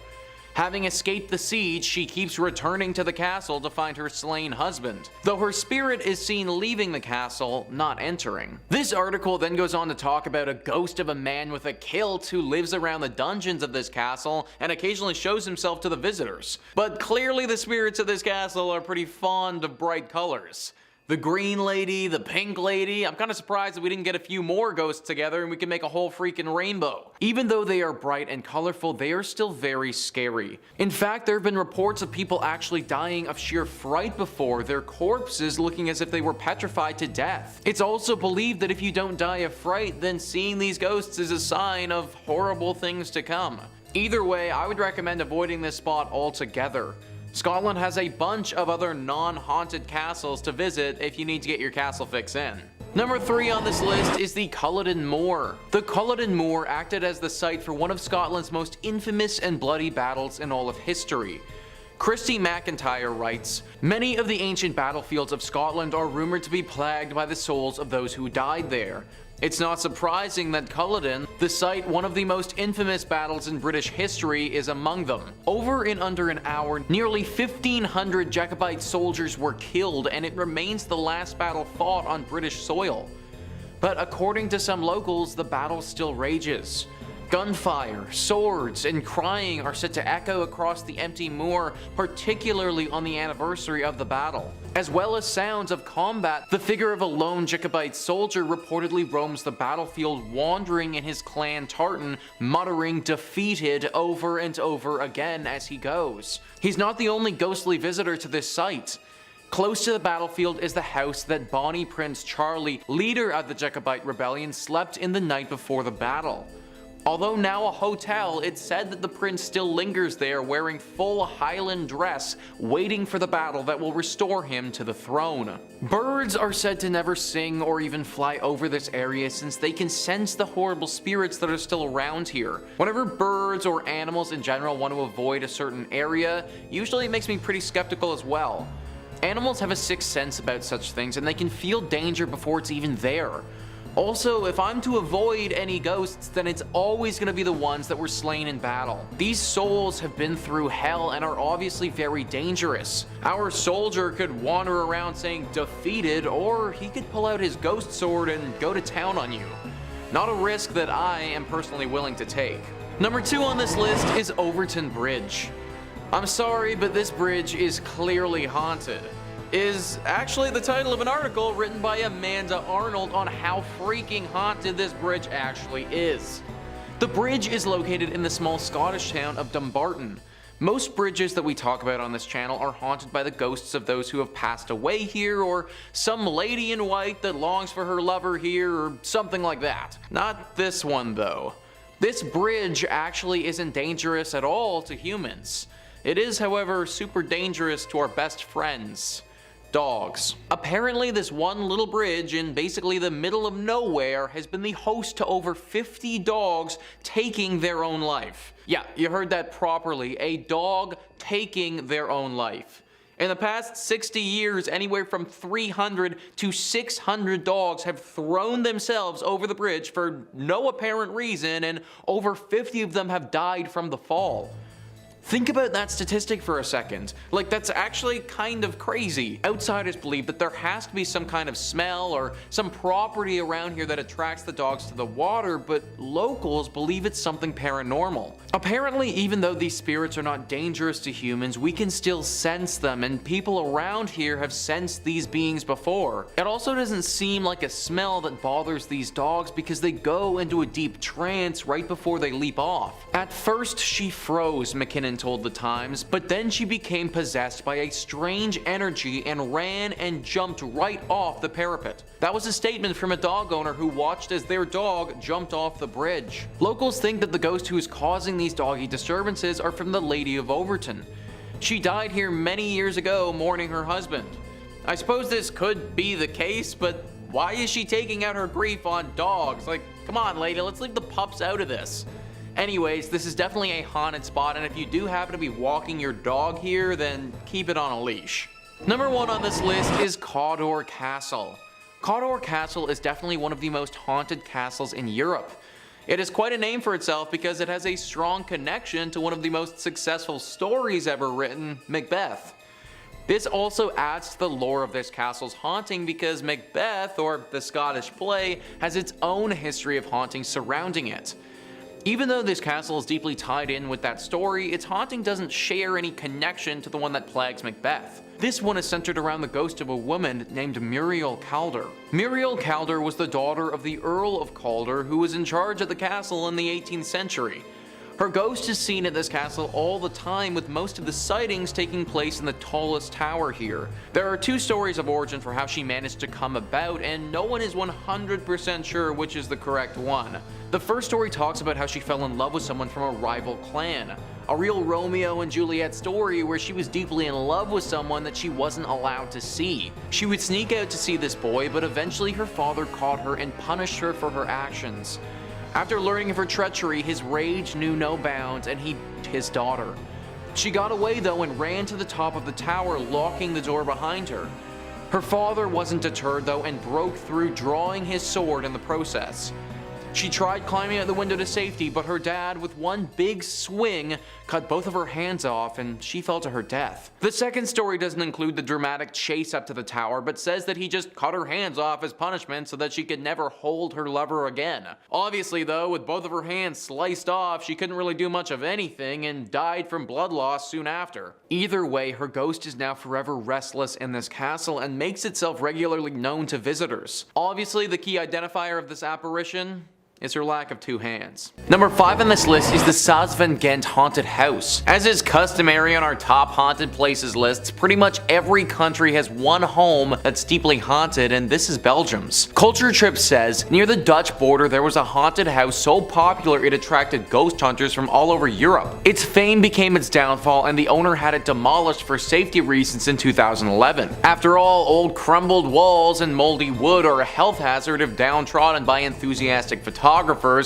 Having escaped the siege, she keeps returning to the castle to find her slain husband, though her spirit is seen leaving the castle, not entering. This article then goes on to talk about a ghost of a man with a kilt who lives around the dungeons of this castle and occasionally shows himself to the visitors. But clearly the spirits of this castle are pretty fond of bright colors. The Green Lady, the Pink Lady, I'm kind of surprised that we didn't get a few more ghosts together and we can make a whole freaking rainbow. Even though they are bright and colorful, they are still very scary. In fact, there have been reports of people actually dying of sheer fright before, their corpses looking as if they were petrified to death. It's also believed that if you don't die of fright, then seeing these ghosts is a sign of horrible things to come. Either way, I would recommend avoiding this spot altogether. Scotland has a bunch of other non-haunted castles to visit if you need to get your castle fix in. Number 3 on this list is the Culloden Moor. The Culloden Moor acted as the site for one of Scotland's most infamous and bloody battles in all of history. Christy McIntyre writes, "Many of the ancient battlefields of Scotland are rumored to be plagued by the souls of those who died there. It's not surprising that Culloden, the site one of the most infamous battles in British history, is among them. Over in under an hour, nearly 1,500 Jacobite soldiers were killed, and it remains the last battle fought on British soil. But according to some locals, the battle still rages. Gunfire, swords, and crying are set to echo across the empty moor, particularly on the anniversary of the battle. As well as sounds of combat, the figure of a lone Jacobite soldier reportedly roams the battlefield, wandering in his clan tartan, muttering 'defeated' over and over again as he goes. He's not the only ghostly visitor to this site. Close to the battlefield is the house that Bonnie Prince Charlie, leader of the Jacobite rebellion, slept in the night before the battle. Although now a hotel, it's said that the prince still lingers there wearing full Highland dress, waiting for the battle that will restore him to the throne. Birds are said to never sing or even fly over this area since they can sense the horrible spirits that are still around here. Whenever birds or animals in general want to avoid a certain area, usually it makes me pretty skeptical as well. Animals have a sixth sense about such things and they can feel danger before it's even there. Also, if I'm to avoid any ghosts, then it's always going to be the ones that were slain in battle. These souls have been through hell and are obviously very dangerous. Our soldier could wander around saying 'defeated', or he could pull out his ghost sword and go to town on you. Not a risk that I am personally willing to take. Number 2 on this list is Overton Bridge. I'm sorry, but this bridge is clearly haunted. Is actually the title of an article written by Amanda Arnold on how freaking haunted this bridge actually is. The bridge is located in the small Scottish town of Dumbarton. Most bridges that we talk about on this channel are haunted by the ghosts of those who have passed away here, or some lady in white that longs for her lover here, or something like that. Not this one though. This bridge actually isn't dangerous at all to humans. It is, however, super dangerous to our best friends. Dogs. Apparently this one little bridge in basically the middle of nowhere has been the host to over 50 dogs taking their own life. Yeah, you heard that properly, a dog taking their own life. In the past 60 years, anywhere from 300 to 600 dogs have thrown themselves over the bridge for no apparent reason, and over 50 of them have died from the fall. Think about that statistic for a second. Like, that's actually kind of crazy. Outsiders believe that there has to be some kind of smell or some property around here that attracts the dogs to the water, but locals believe it's something paranormal. Apparently, even though these spirits are not dangerous to humans, we can still sense them, and people around here have sensed these beings before. It also doesn't seem like a smell that bothers these dogs because they go into a deep trance right before they leap off. At first, she froze, McKinnon told the Times, but then she became possessed by a strange energy and ran and jumped right off the parapet. That was a statement from a dog owner who watched as their dog jumped off the bridge. Locals think that the ghost who is causing these doggy disturbances are from the Lady of Overton. She died here many years ago mourning her husband. I suppose this could be the case, but why is she taking out her grief on dogs? Like, come on lady, let's leave the pups out of this. Anyways, this is definitely a haunted spot, and if you do happen to be walking your dog here, then keep it on a leash. Number 1 on this list is Cawdor Castle. Cawdor Castle is definitely one of the most haunted castles in Europe. It is quite a name for itself because it has a strong connection to one of the most successful stories ever written, Macbeth. This also adds to the lore of this castle's haunting because Macbeth, or the Scottish play, has its own history of haunting surrounding it. Even though this castle is deeply tied in with that story, its haunting doesn't share any connection to the one that plagues Macbeth. This one is centered around the ghost of a woman named Muriel Calder. Muriel Calder was the daughter of the Earl of Calder, who was in charge of the castle in the 18th century. Her ghost is seen at this castle all the time, with most of the sightings taking place in the tallest tower here. There are 2 stories of origin for how she managed to come about, and no one is 100% sure which is the correct one. The first story talks about how she fell in love with someone from a rival clan. A real Romeo and Juliet story where she was deeply in love with someone that she wasn't allowed to see. She would sneak out to see this boy, but eventually her father caught her and punished her for her actions. After learning of her treachery, his rage knew no bounds and he beat his daughter. She got away though and ran to the top of the tower, locking the door behind her. Her father wasn't deterred though and broke through, drawing his sword in the process. She tried climbing out the window to safety, but her dad, with one big swing, cut both of her hands off and she fell to her death. The second story doesn't include the dramatic chase up to the tower, but says that he just cut her hands off as punishment so that she could never hold her lover again. Obviously though, with both of her hands sliced off, she couldn't really do much of anything and died from blood loss soon after. Either way, her ghost is now forever restless in this castle and makes itself regularly known to visitors. Obviously, the key identifier of this apparition is her lack of 2 hands. Number 5 on this list is the Saas-van-Gent haunted house. As is customary on our top haunted places lists, pretty much every country has one home that's deeply haunted, and this is Belgium's. Culture Trip says, near the Dutch border there was a haunted house so popular it attracted ghost hunters from all over Europe. Its fame became its downfall, and the owner had it demolished for safety reasons in 2011. After all, old crumbled walls and moldy wood are a health hazard if downtrodden by enthusiastic photographers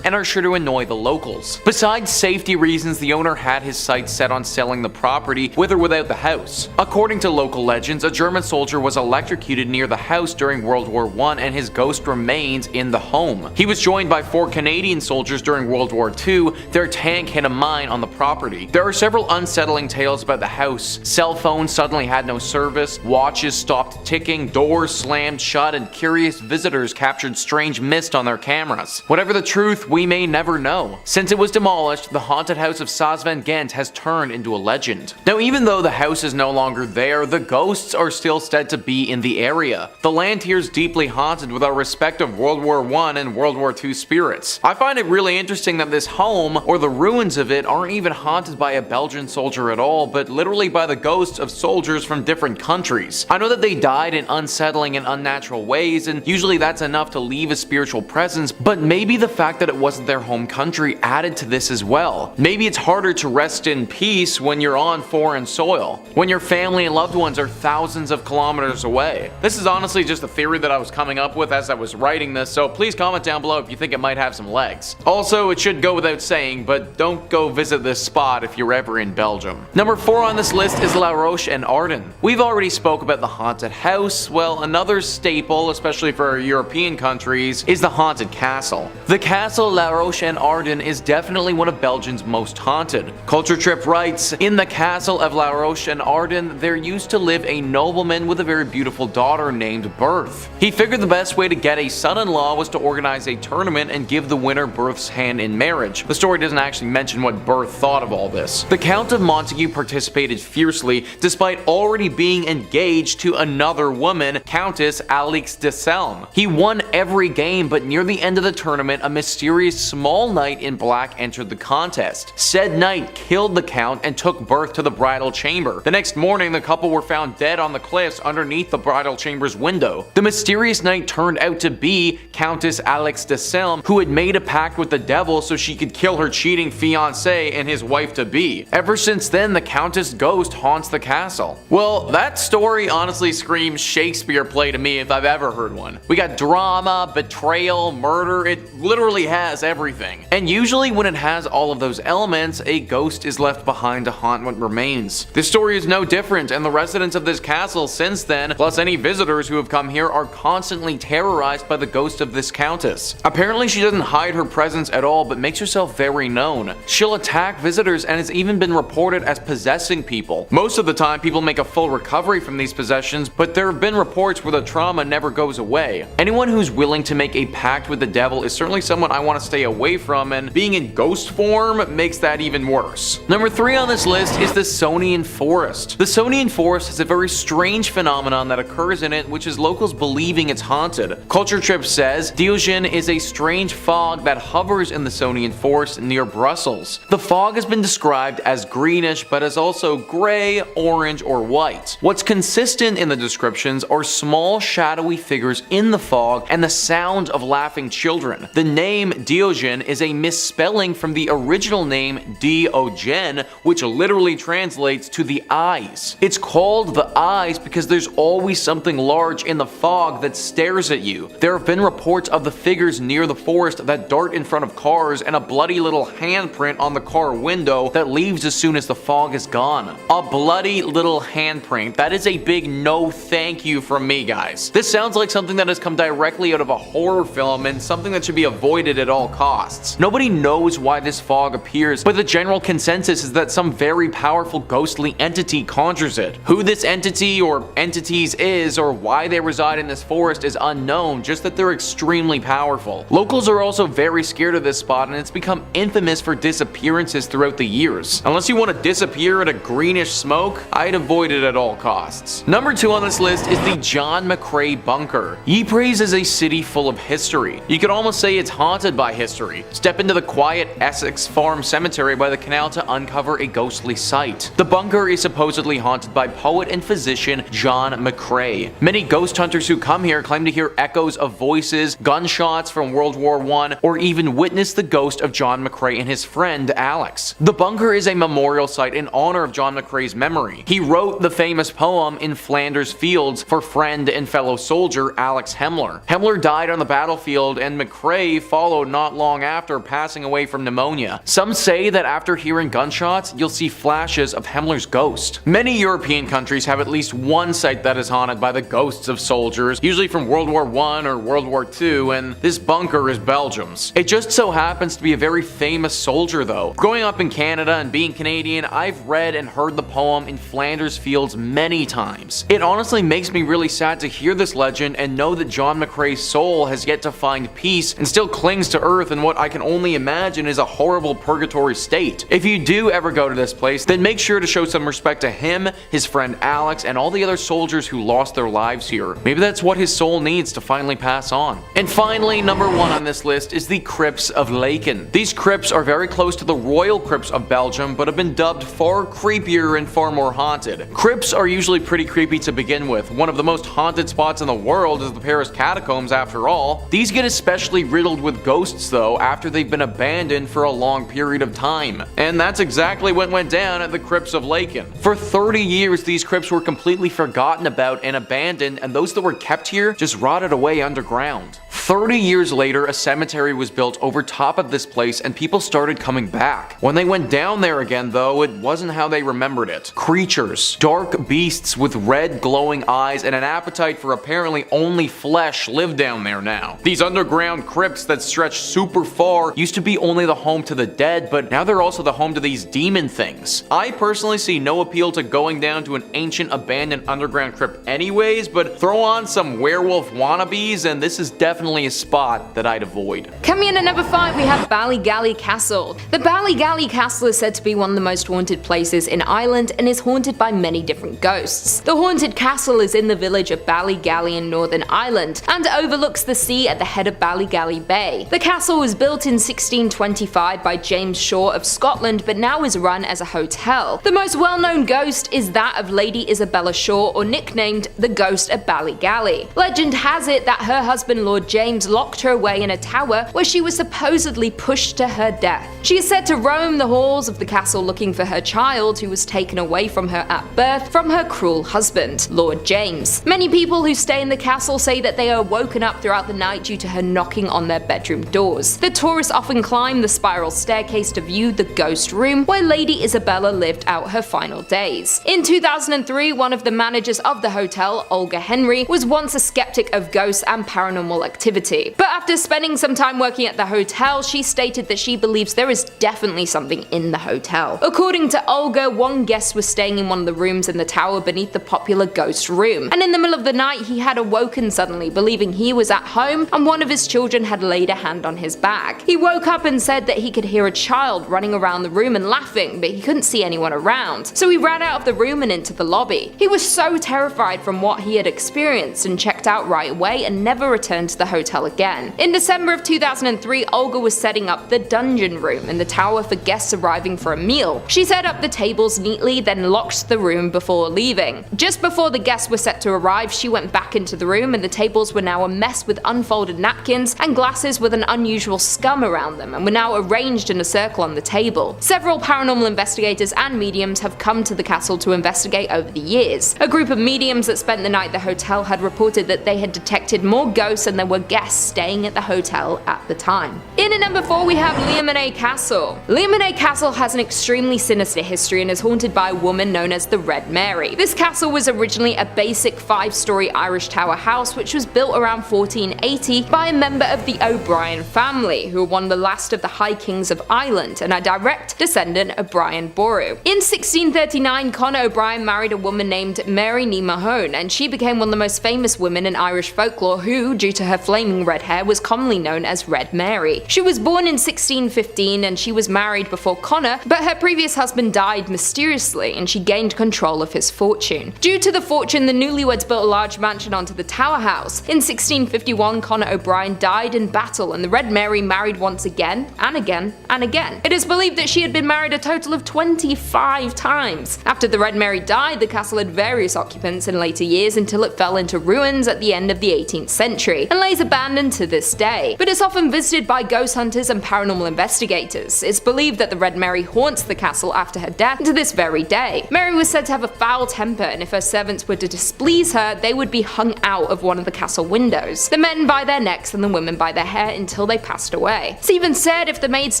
and are sure to annoy the locals. Besides safety reasons, the owner had his sights set on selling the property with or without the house. According to local legends, a German soldier was electrocuted near the house during World War I and his ghost remains in the home. He was joined by 4 Canadian soldiers during World War II. Their tank hit a mine on the property. There are several unsettling tales about the house. Cell phones suddenly had no service, watches stopped ticking, doors slammed shut, and curious visitors captured strange mist on their cameras. Whatever the truth, we may never know. Since it was demolished, the haunted house of Saas-van-Gent has turned into a legend. Now, even though the house is no longer there, the ghosts are still said to be in the area. The land here is deeply haunted with our respective World War I and World War II spirits. I find it really interesting that this home, or the ruins of it, aren't even haunted by a Belgian soldier at all, but literally by the ghosts of soldiers from different countries. I know that they died in unsettling and unnatural ways, and usually that's enough to leave a spiritual presence, but maybe the fact that it wasn't their home country added to this as well. Maybe it's harder to rest in peace when you're on foreign soil, when your family and loved ones are thousands of kilometers away. This is honestly just a theory that I was coming up with as I was writing this, so please comment down below if you think it might have some legs. Also, it should go without saying, but don't go visit this spot if you're ever in Belgium. Number 4 on this list is La Roche en Ardennes. We've already spoke about the haunted house. Well, another staple, especially for European countries, is the haunted castle. The Castle La Roche en Arden is definitely one of Belgium's most haunted. Culture Trip writes, in the Castle of La Roche en Arden, there used to live a nobleman with a very beautiful daughter named Berthe. He figured the best way to get a son-in-law was to organize a tournament and give the winner Berthe's hand in marriage. The story doesn't actually mention what Berthe thought of all this. The Count of Montague participated fiercely, despite already being engaged to another woman, Countess Alix de Selm. He won every game, but near the end of the tournament, a mysterious small knight in black entered the contest. Said knight killed the Count and took Berthe to the bridal chamber. The next morning, the couple were found dead on the cliffs underneath the bridal chamber's window. The mysterious knight turned out to be Countess Alix de Selm, who had made a pact with the devil so she could kill her cheating fiancé and his wife-to-be. Ever since then, the Countess ghost haunts the castle. Well, that story honestly screams Shakespeare play to me if I've ever heard one. We got drama, betrayal, murder, it literally has everything. And usually when it has all of those elements, a ghost is left behind to haunt what remains. This story is no different, and the residents of this castle since then, plus any visitors who have come here, are constantly terrorized by the ghost of this countess. Apparently she doesn't hide her presence at all, but makes herself very known. She'll attack visitors and has even been reported as possessing people. Most of the time people make a full recovery from these possessions, but there have been reports where the trauma never goes away. Anyone who's willing to make a pact with the devil is certainly someone I want to stay away from, and being in ghost form makes that even worse. Number 3 on this list is the Smolensky Forest. The Smolensky Forest has a very strange phenomenon that occurs in it, which is locals believing it's haunted. Culture Trip says Diogen is a strange fog that hovers in the Smolensky Forest near Brussels. The fog has been described as greenish, but is also gray, orange, or white. What's consistent in the descriptions are small shadowy figures in the fog and the sound of laughing children. The name Diogen is a misspelling from the original name Diogen, which literally translates to the eyes. It's called the eyes because there's always something large in the fog that stares at you. There have been reports of the figures near the forest that dart in front of cars, and a bloody little handprint on the car window that leaves as soon as the fog is gone. A bloody little handprint. That is a big no thank you from me, guys. This sounds like something that has come directly out of a horror film and something that should be avoided at all costs. Nobody knows why this fog appears, but the general consensus is that some very powerful ghostly entity conjures it. Who this entity or entities is or why they reside in this forest is unknown, just that they're extremely powerful. Locals are also very scared of this spot, and it's become infamous for disappearances throughout the years. Unless you want to disappear in a greenish smoke, I'd avoid it at all costs. Number 2 on this list is the John McCrae Bunker. Ypres is a city full of history. You could almost say it's haunted by history. Step into the quiet Essex Farm Cemetery by the canal to uncover a ghostly site. The bunker is supposedly haunted by poet and physician John McCrae. Many ghost hunters who come here claim to hear echoes of voices, gunshots from World War I, or even witness the ghost of John McCrae and his friend Alex. The bunker is a memorial site in honor of John McCrae's memory. He wrote the famous poem In Flanders Fields for friend and fellow soldier Alex Hemmler. Hemmler died on the battlefield, and McCrae followed not long after, passing away from pneumonia. Some say that after hearing gunshots, you'll see flashes of Hemmler's ghost. Many European countries have at least one site that is haunted by the ghosts of soldiers, usually from World War I or World War II, and this bunker is Belgium's. It just so happens to be a very famous soldier though. Growing up in Canada and being Canadian, I've read and heard the poem In Flanders Fields many times. It honestly makes me really sad to hear this legend and know that John McCrae's soul has yet to find peace and still clings to earth in what I can only imagine is a horrible purgatory state. If you do ever go to this place, then make sure to show some respect to him, his friend Alex, and all the other soldiers who lost their lives here. Maybe that's what his soul needs to finally pass on. And finally, number 1 on this list is the Crypts of Laeken. These crypts are very close to the royal crypts of Belgium, but have been dubbed far creepier and far more haunted. Crypts are usually pretty creepy to begin with. One of the most haunted spots in the world is the Paris catacombs after all. These get especially riddled with ghosts though after they've been abandoned for a long period of time. And that's exactly what went down at the Crypts of Laeken. For 30 years these crypts were completely forgotten about and abandoned, and those that were kept here just rotted away underground. 30 years later, a cemetery was built over top of this place and people started coming back. When they went down there again though, it wasn't how they remembered it. Creatures, dark beasts with red glowing eyes and an appetite for apparently only flesh live down there now. These underground crypts that stretch super far used to be only the home to the dead, but now they're also the home to these demon things. I personally see no appeal to going down to an ancient abandoned underground crypt anyways, but throw on some werewolf wannabes and this is definitely a spot that I'd avoid. Coming in at number 5 we have Ballygally Castle. The Ballygally Castle is said to be one of the most haunted places in Ireland and is haunted by many different ghosts. The haunted castle is in the village of Ballygally in Northern Ireland and overlooks the sea at the head of Ballygally Bay. The castle was built in 1625 by James Shaw of Scotland but now is run as a hotel. The most well-known ghost is that of Lady Isabella Shaw, or nicknamed the Ghost of Ballygally. Legend has it that her husband Lord James locked her away in a tower where she was supposedly pushed to her death. She is said to roam the halls of the castle looking for her child who was taken away from her at birth from her cruel husband, Lord James. Many people who stay in the castle say that they are woken up throughout the night due to her knocking on their bedroom doors. The tourists often climb the spiral staircase to view the ghost room where Lady Isabella lived out her final days. In 2003, one of the managers of the hotel, Olga Henry, was once a skeptic of ghosts and paranormal activity. But after spending some time working at the hotel, she stated that she believes there is definitely something in the hotel. According to Olga, one guest was staying in one of the rooms in the tower beneath the popular ghost room, and in the middle of the night he had awoken suddenly, believing he was at home and one of his children had laid a hand on his back. He woke up and said that he could hear a child running around the room and laughing, but he couldn't see anyone around. So he ran out of the room and into the lobby. He was so terrified from what he had experienced and checked out right away and never returned to the hotel again. In December of 2003, Olga was setting up the dungeon room in the tower for guests arriving for a meal. She set up the tables neatly, then locked the room before leaving. Just before the guests were set to arrive, she went back into the room and the tables were now a mess with unfolded napkins and glasses with an unusual scum around them and were now arranged in a circle on the table. Several paranormal investigators and mediums have come to the castle to investigate over the years. A group of mediums that spent the night at the hotel had reported that they had detected more ghosts than there were guests staying at the hotel at the time. In at number 4 we have Lunatic Castle. Lunatic Castle has an extremely sinister history and is haunted by a woman known as the Red Mary. This castle was originally a basic 5-story Irish tower house which was built around 1480 by a member of the O'Brien family, who were one of the last of the High Kings of Ireland and a direct descendant of Brian Boru. In 1639, Conor O'Brien married a woman named Mary Ní Mahone, and she became one of the most famous women in Irish folklore who, due to her flaming red hair, was commonly known as Red Mary. She was born in 1615 and she was married before Conor, but her previous husband died mysteriously and she gained control of his fortune. Due to the fortune, the newlyweds built a large mansion onto the tower house. In 1651, Conor O'Brien died in battle and the Red Mary married once again and again and again. It is believed that she had been married a total of 25 times. After the Red Mary died, the castle had various occupants in later years until it fell into ruins at the end of the 18th century and lays abandoned to this day. But it's often visited by ghost hunters and paranormal investigators. It's believed that the Red Mary haunts the castle after her death to this very day. Mary was said to have a foul temper, and if her servants were to displease her, they would be hung out of one of the castle windows. The men by their necks and the women by their hair until they passed away. It's even said if the maids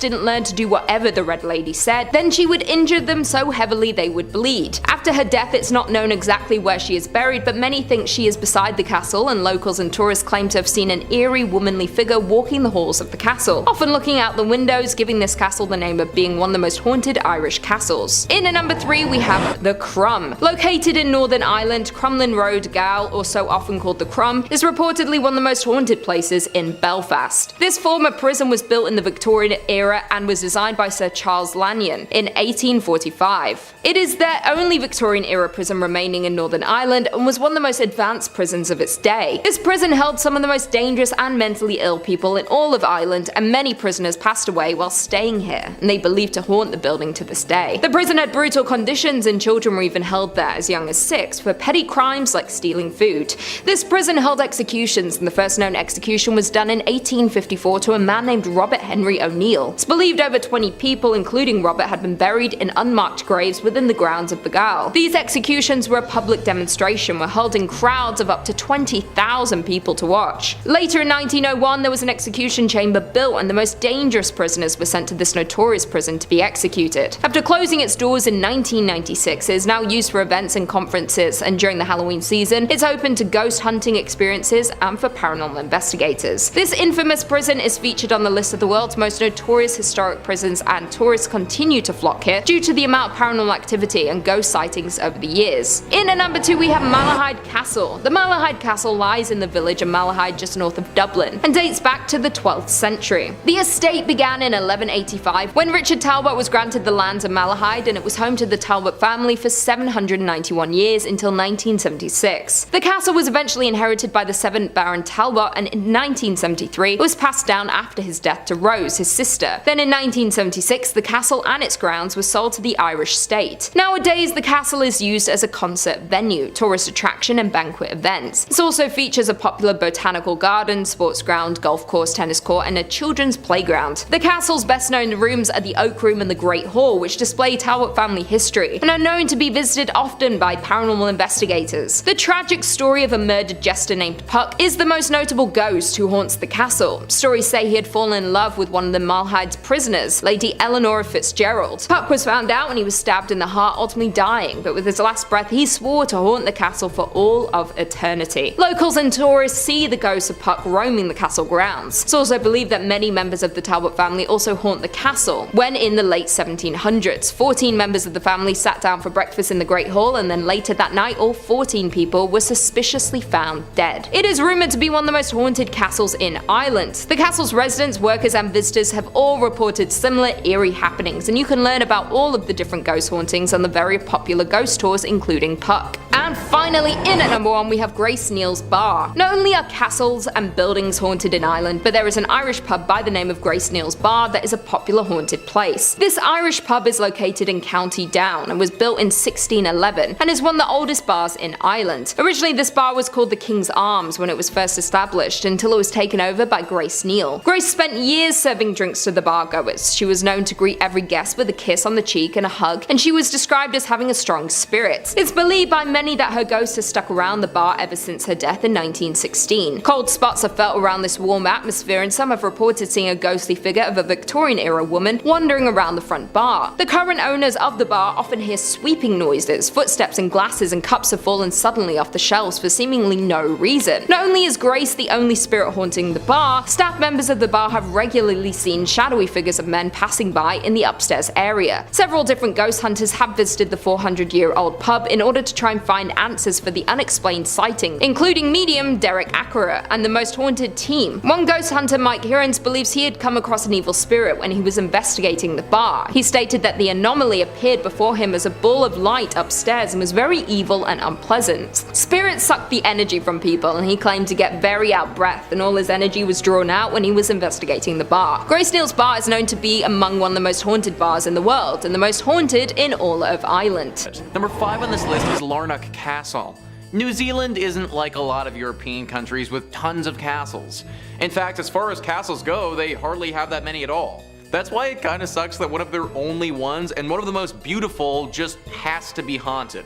didn't learn to do whatever the Red Lady said, then she would injure them so heavily they would bleed. After her death, it's not known exactly where she is buried, but many think she is beside the castle, and locals and tourists claim to have seen an eerie womanly figure walking the halls of the castle, often looking out the windows, giving this castle the name of being one of the most haunted Irish castles. In at number 3 we have the Crum. Located in Northern Ireland, Crumlin Road Gaol, or so often called the Crum, is reportedly one of the most haunted places in Belfast. This former prison was built in the Victorian era and was designed by Sir Charles Lanyon in 1845. It is their only Victorian era prison remaining in Northern Ireland and was one of the most advanced prisons of its day. This prison held some of the most dangerous and mentally ill people in all of Ireland, and many prisoners passed away while staying here, and they believed to haunt the building to this day. The prison had brutal conditions and children were even held there as young as 6 for petty crimes like stealing food. This prison held executions, and the first known execution was done in 1854 to a man named Robert Henry O'Neill. It's believed over 20 people, including Robert, had been buried in unmarked graves within the grounds of the gaol. These executions were a public demonstration, were held in crowds of up to 20,000 people to watch. Later Later in 1901, there was an execution chamber built, and the most dangerous prisoners were sent to this notorious prison to be executed. After closing its doors in 1996, it is now used for events and conferences, and during the Halloween season, it's open to ghost hunting experiences and for paranormal investigators. This infamous prison is featured on the list of the world's most notorious historic prisons, and tourists continue to flock here due to the amount of paranormal activity and ghost sightings over the years. In at number 2, we have Malahide Castle. The Malahide Castle lies in the village of Malahide just north of Dublin and dates back to the 12th century. The estate began in 1185 when Richard Talbot was granted the lands of Malahide, and it was home to the Talbot family for 791 years until 1976. The castle was eventually inherited by the 7th Baron Talbot, and in 1973 it was passed down after his death to Rose, his sister. Then in 1976 the castle and its grounds were sold to the Irish state. Nowadays the castle is used as a concert venue, tourist attraction and banquet events. It also features a popular botanical garden, sports ground, golf course, tennis court and a children's playground. The castle's best known rooms are the Oak Room and the Great Hall, which display Talbot family history and are known to be visited often by paranormal investigators. The tragic story of a murdered jester named Puck is the most notable ghost who haunts the castle. Stories say he had fallen in love with one of the Malahide prisoners, Lady Eleanor Fitzgerald. Puck was found out when he was stabbed in the heart, ultimately dying, but with his last breath he swore to haunt the castle for all of eternity. Locals and tourists see the ghost of Puck roaming the castle grounds. It's also believed that many members of the Talbot family also haunt the castle. When in the late 1700s, 14 members of the family sat down for breakfast in the Great Hall, and then later that night all 14 people were suspiciously found dead. It is rumoured to be one of the most haunted castles in Ireland. The castle's residents, workers and visitors have all reported similar eerie happenings, and you can learn about all of the different ghost hauntings on the very popular ghost tours, including Puck. And finally, in at number 1 we have Grace Neal's Bar. Not only are castles and buildings haunted in Ireland, but there is an Irish pub by the name of Grace Neal's Bar that is a popular haunted place. This Irish pub is located in County Down and was built in 1611 and is one of the oldest bars in Ireland. Originally this bar was called the King's Arms when it was first established, until it was taken over by Grace Neal. Grace spent years serving drinks to the bar goers. She was known to greet every guest with a kiss on the cheek and a hug, and she was described as having a strong spirit. It's believed by many that her ghost has stuck around the bar ever since her death in 1916. Cold spots are felt around this warm atmosphere, and some have reported seeing a ghostly figure of a Victorian-era woman wandering around the front bar. The current owners of the bar often hear sweeping noises, footsteps, and glasses and cups have fallen suddenly off the shelves for seemingly no reason. Not only is Grace the only spirit haunting the bar, staff members of the bar have regularly seen shadowy figures of men passing by in the upstairs area. Several different ghost hunters have visited the 400-year-old pub in order to try and find answers for the unexplained sighting, including medium Derek Ackera and the most haunted team. One ghost hunter, Mike Hirons, believes he had come across an evil spirit when he was investigating the bar. He stated that the anomaly appeared before him as a ball of light upstairs and was very evil and unpleasant. Spirits suck the energy from people, and he claimed to get very out breath, and all his energy was drawn out when he was investigating the bar. Grace Neal's Bar is known to be among one of the most haunted bars in the world, and the most haunted in all of Ireland. Number 5 on this list is Lunatic Castle. New Zealand isn't like a lot of European countries with tons of castles. In fact, as far as castles go, they hardly have that many at all. That's why it kinda sucks that one of their only ones, and one of the most beautiful, just has to be haunted.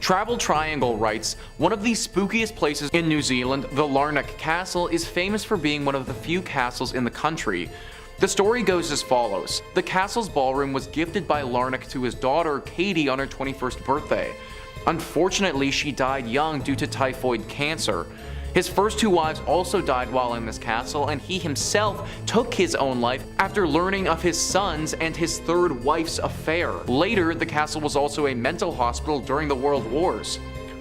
Travel Triangle writes, one of the spookiest places in New Zealand, the Lunatic Castle, is famous for being one of the few castles in the country. The story goes as follows. The castle's ballroom was gifted by Lunatic to his daughter Katie on her 21st birthday. Unfortunately, she died young due to typhoid cancer. His first 2 wives also died while in this castle, and he himself took his own life after learning of his son's and his 3rd wife's affair. Later, the castle was also a mental hospital during the World Wars.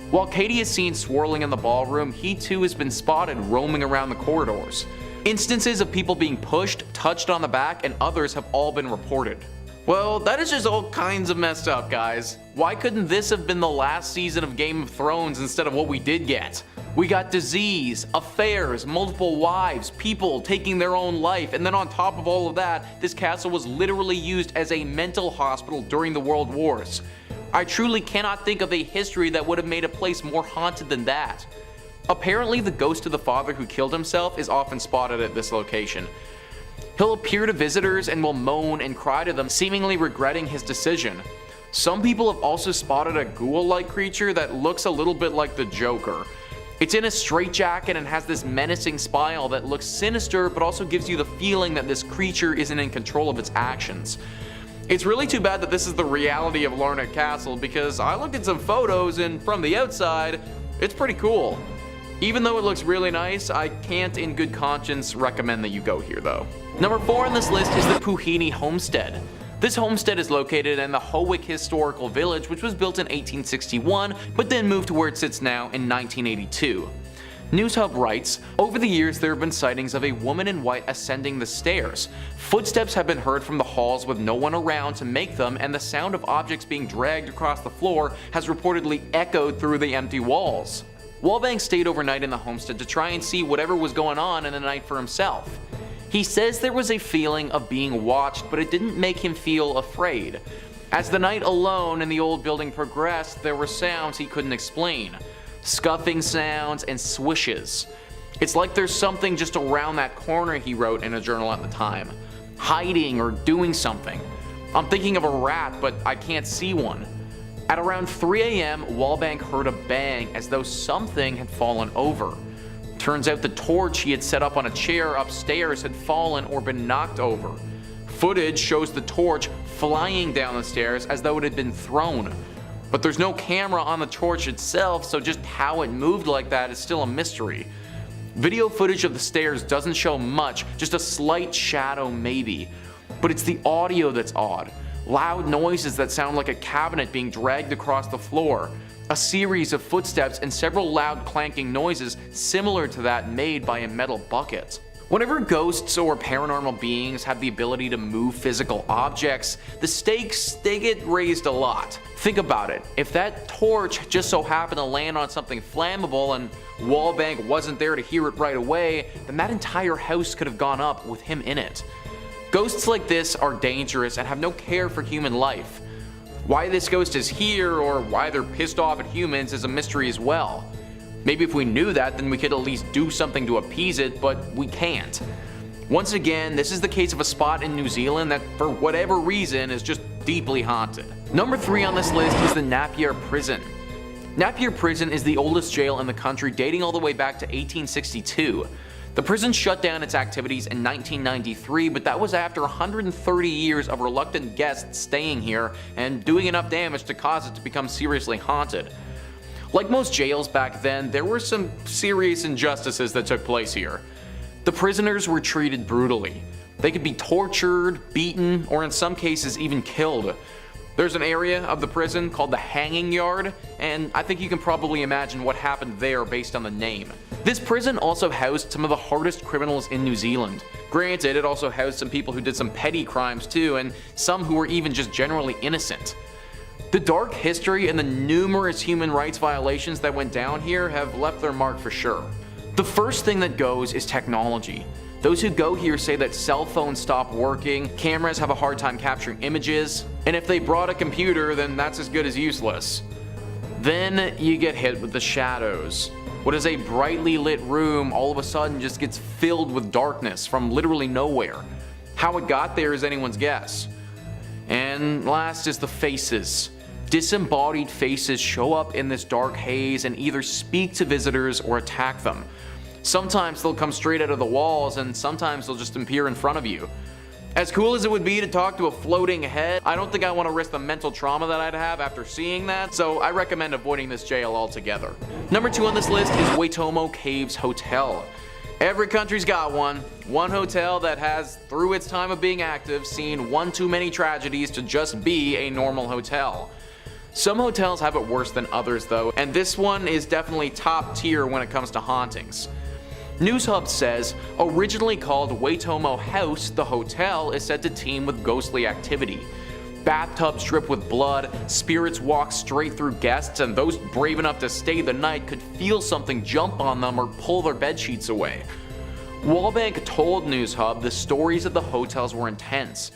While Katie is seen swirling in the ballroom, he too has been spotted roaming around the corridors. Instances of people being pushed, touched on the back, and others have all been reported. Well, that is just all kinds of messed up, guys. Why couldn't this have been the last season of Game of Thrones instead of what we did get? We got disease, affairs, multiple wives, people taking their own life, and then on top of all of that, this castle was literally used as a mental hospital during the World Wars. I truly cannot think of a history that would have made a place more haunted than that. Apparently, the ghost of the father who killed himself is often spotted at this location. He'll appear to visitors and will moan and cry to them, seemingly regretting his decision. Some people have also spotted a ghoul-like creature that looks a little bit like the Joker. It's in a straitjacket and has this menacing smile that looks sinister but also gives you the feeling that this creature isn't in control of its actions. It's really too bad that this is the reality of Lunatic Castle, because I looked at some photos and from the outside, it's pretty cool. Even though it looks really nice, I can't in good conscience recommend that you go here though. Number 4 on this list is the Puhinui Homestead. This homestead is located in the Howick Historical Village, which was built in 1861, but then moved to where it sits now in 1982. NewsHub writes, over the years there have been sightings of a woman in white ascending the stairs. Footsteps have been heard from the halls with no one around to make them, and the sound of objects being dragged across the floor has reportedly echoed through the empty walls. Wallbank stayed overnight in the homestead to try and see whatever was going on in the night for himself. He says there was a feeling of being watched, but it didn't make him feel afraid. As the night alone in the old building progressed, there were sounds he couldn't explain. Scuffing sounds and swishes. It's like there's something just around that corner, he wrote in a journal at the time. Hiding or doing something. I'm thinking of a rat, but I can't see one. At around 3 a.m., Wallbank heard a bang as though something had fallen over. Turns out the torch he had set up on a chair upstairs had fallen or been knocked over. Footage shows the torch flying down the stairs as though it had been thrown. But there's no camera on the torch itself, so just how it moved like that is still a mystery. Video footage of the stairs doesn't show much, just a slight shadow maybe. But it's the audio that's odd. Loud noises that sound like a cabinet being dragged across the floor. A series of footsteps and several loud clanking noises similar to that made by a metal bucket. Whenever ghosts or paranormal beings have the ability to move physical objects, the stakes, they get raised a lot. Think about it, if that torch just so happened to land on something flammable and Wallbank wasn't there to hear it right away, then that entire house could have gone up with him in it. Ghosts like this are dangerous and have no care for human life. Why this ghost is here or why they're pissed off at humans is a mystery as well. Maybe if we knew that, then we could at least do something to appease it, but we can't. Once again, this is the case of a spot in New Zealand that for whatever reason is just deeply haunted. Number 3 on this list is the Napier Prison. Napier Prison is the oldest jail in the country, dating all the way back to 1862. The prison shut down its activities in 1993, but that was after 130 years of reluctant guests staying here and doing enough damage to cause it to become seriously haunted. Like most jails back then, there were some serious injustices that took place here. The prisoners were treated brutally. They could be tortured, beaten, or in some cases even killed. There's an area of the prison called the Hanging Yard, and I think you can probably imagine what happened there based on the name. This prison also housed some of the hardest criminals in New Zealand. Granted, it also housed some people who did some petty crimes too, and some who were even just generally innocent. The dark history and the numerous human rights violations that went down here have left their mark for sure. The first thing that goes is technology. Those who go here say that cell phones stop working, cameras have a hard time capturing images, and if they brought a computer, then that's as good as useless. Then you get hit with the shadows. What is a brightly lit room all of a sudden just gets filled with darkness from literally nowhere. How it got there is anyone's guess. And last is the faces. Disembodied faces show up in this dark haze and either speak to visitors or attack them. Sometimes they'll come straight out of the walls, and sometimes they'll just appear in front of you. As cool as it would be to talk to a floating head, I don't think I want to risk the mental trauma that I'd have after seeing that, so I recommend avoiding this jail altogether. Number 2 on this list is Waitomo Caves Hotel. Every country's got one. One hotel that has, through its time of being active, seen one too many tragedies to just be a normal hotel. Some hotels have it worse than others though, and this one is definitely top tier when it comes to hauntings. NewsHub says, originally called Waitomo House, the hotel is said to teem with ghostly activity. Bathtubs drip with blood, spirits walk straight through guests, and those brave enough to stay the night could feel something jump on them or pull their bedsheets away. Wallbank told NewsHub the stories of the hotels were intense.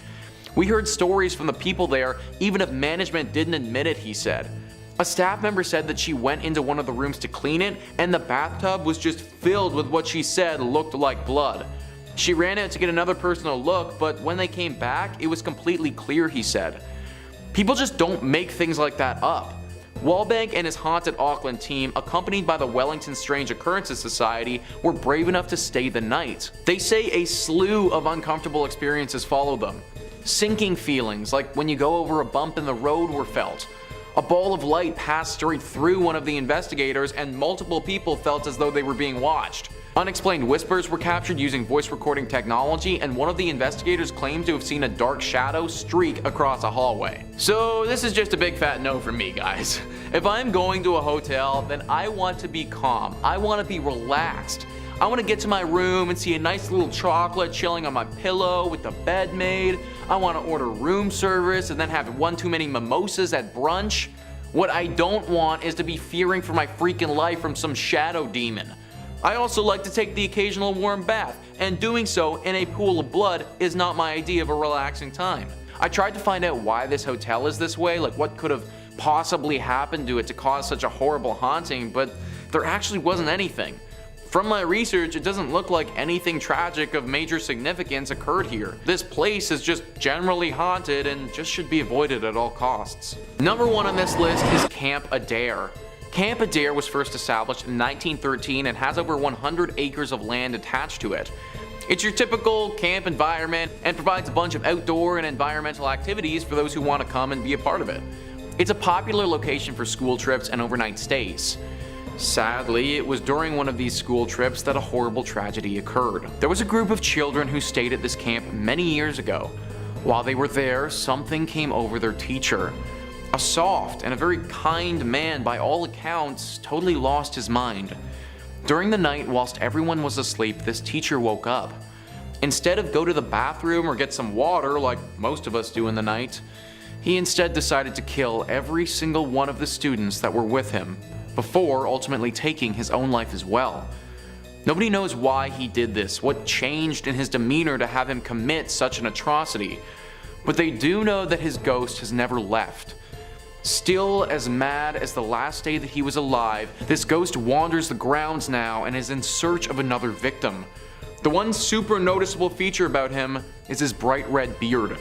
We heard stories from the people there, even if management didn't admit it, he said. A staff member said that she went into one of the rooms to clean it, and the bathtub was just filled with what she said looked like blood. She ran out to get another personal look, but when they came back, it was completely clear, he said. People just don't make things like that up. Wallbank and his Haunted Auckland team, accompanied by the Wellington Strange Occurrences Society, were brave enough to stay the night. They say a slew of uncomfortable experiences followed them. Sinking feelings, like when you go over a bump in the road, were felt. A ball of light passed straight through one of the investigators, and multiple people felt as though they were being watched. Unexplained whispers were captured using voice recording technology, and one of the investigators claimed to have seen a dark shadow streak across a hallway. So this is just a big fat no for me, guys. If I'm going to a hotel, then I want to be calm. I want to be relaxed. I want to get to my room and see a nice little chocolate chilling on my pillow with the bed made. I want to order room service and then have one too many mimosas at brunch. What I don't want is to be fearing for my freaking life from some shadow demon. I also like to take the occasional warm bath, and doing so in a pool of blood is not my idea of a relaxing time. I tried to find out why this hotel is this way, like what could have possibly happened to it to cause such a horrible haunting, but there actually wasn't anything. From my research, it doesn't look like anything tragic of major significance occurred here. This place is just generally haunted and just should be avoided at all costs. Number 1 on this list is Camp Adair. Camp Adair was first established in 1913 and has over 100 acres of land attached to it. It's your typical camp environment and provides a bunch of outdoor and environmental activities for those who want to come and be a part of it. It's a popular location for school trips and overnight stays. Sadly, it was during one of these school trips that a horrible tragedy occurred. There was a group of children who stayed at this camp many years ago. While they were there, something came over their teacher. A soft and a very kind man, by all accounts, totally lost his mind. During the night, whilst everyone was asleep, this teacher woke up. Instead of go to the bathroom or get some water like most of us do in the night, he instead decided to kill every single one of the students that were with him, before ultimately taking his own life as well. Nobody knows why he did this, what changed in his demeanor to have him commit such an atrocity, but they do know that his ghost has never left. Still as mad as the last day that he was alive, this ghost wanders the grounds now and is in search of another victim. The one super noticeable feature about him is his bright red beard.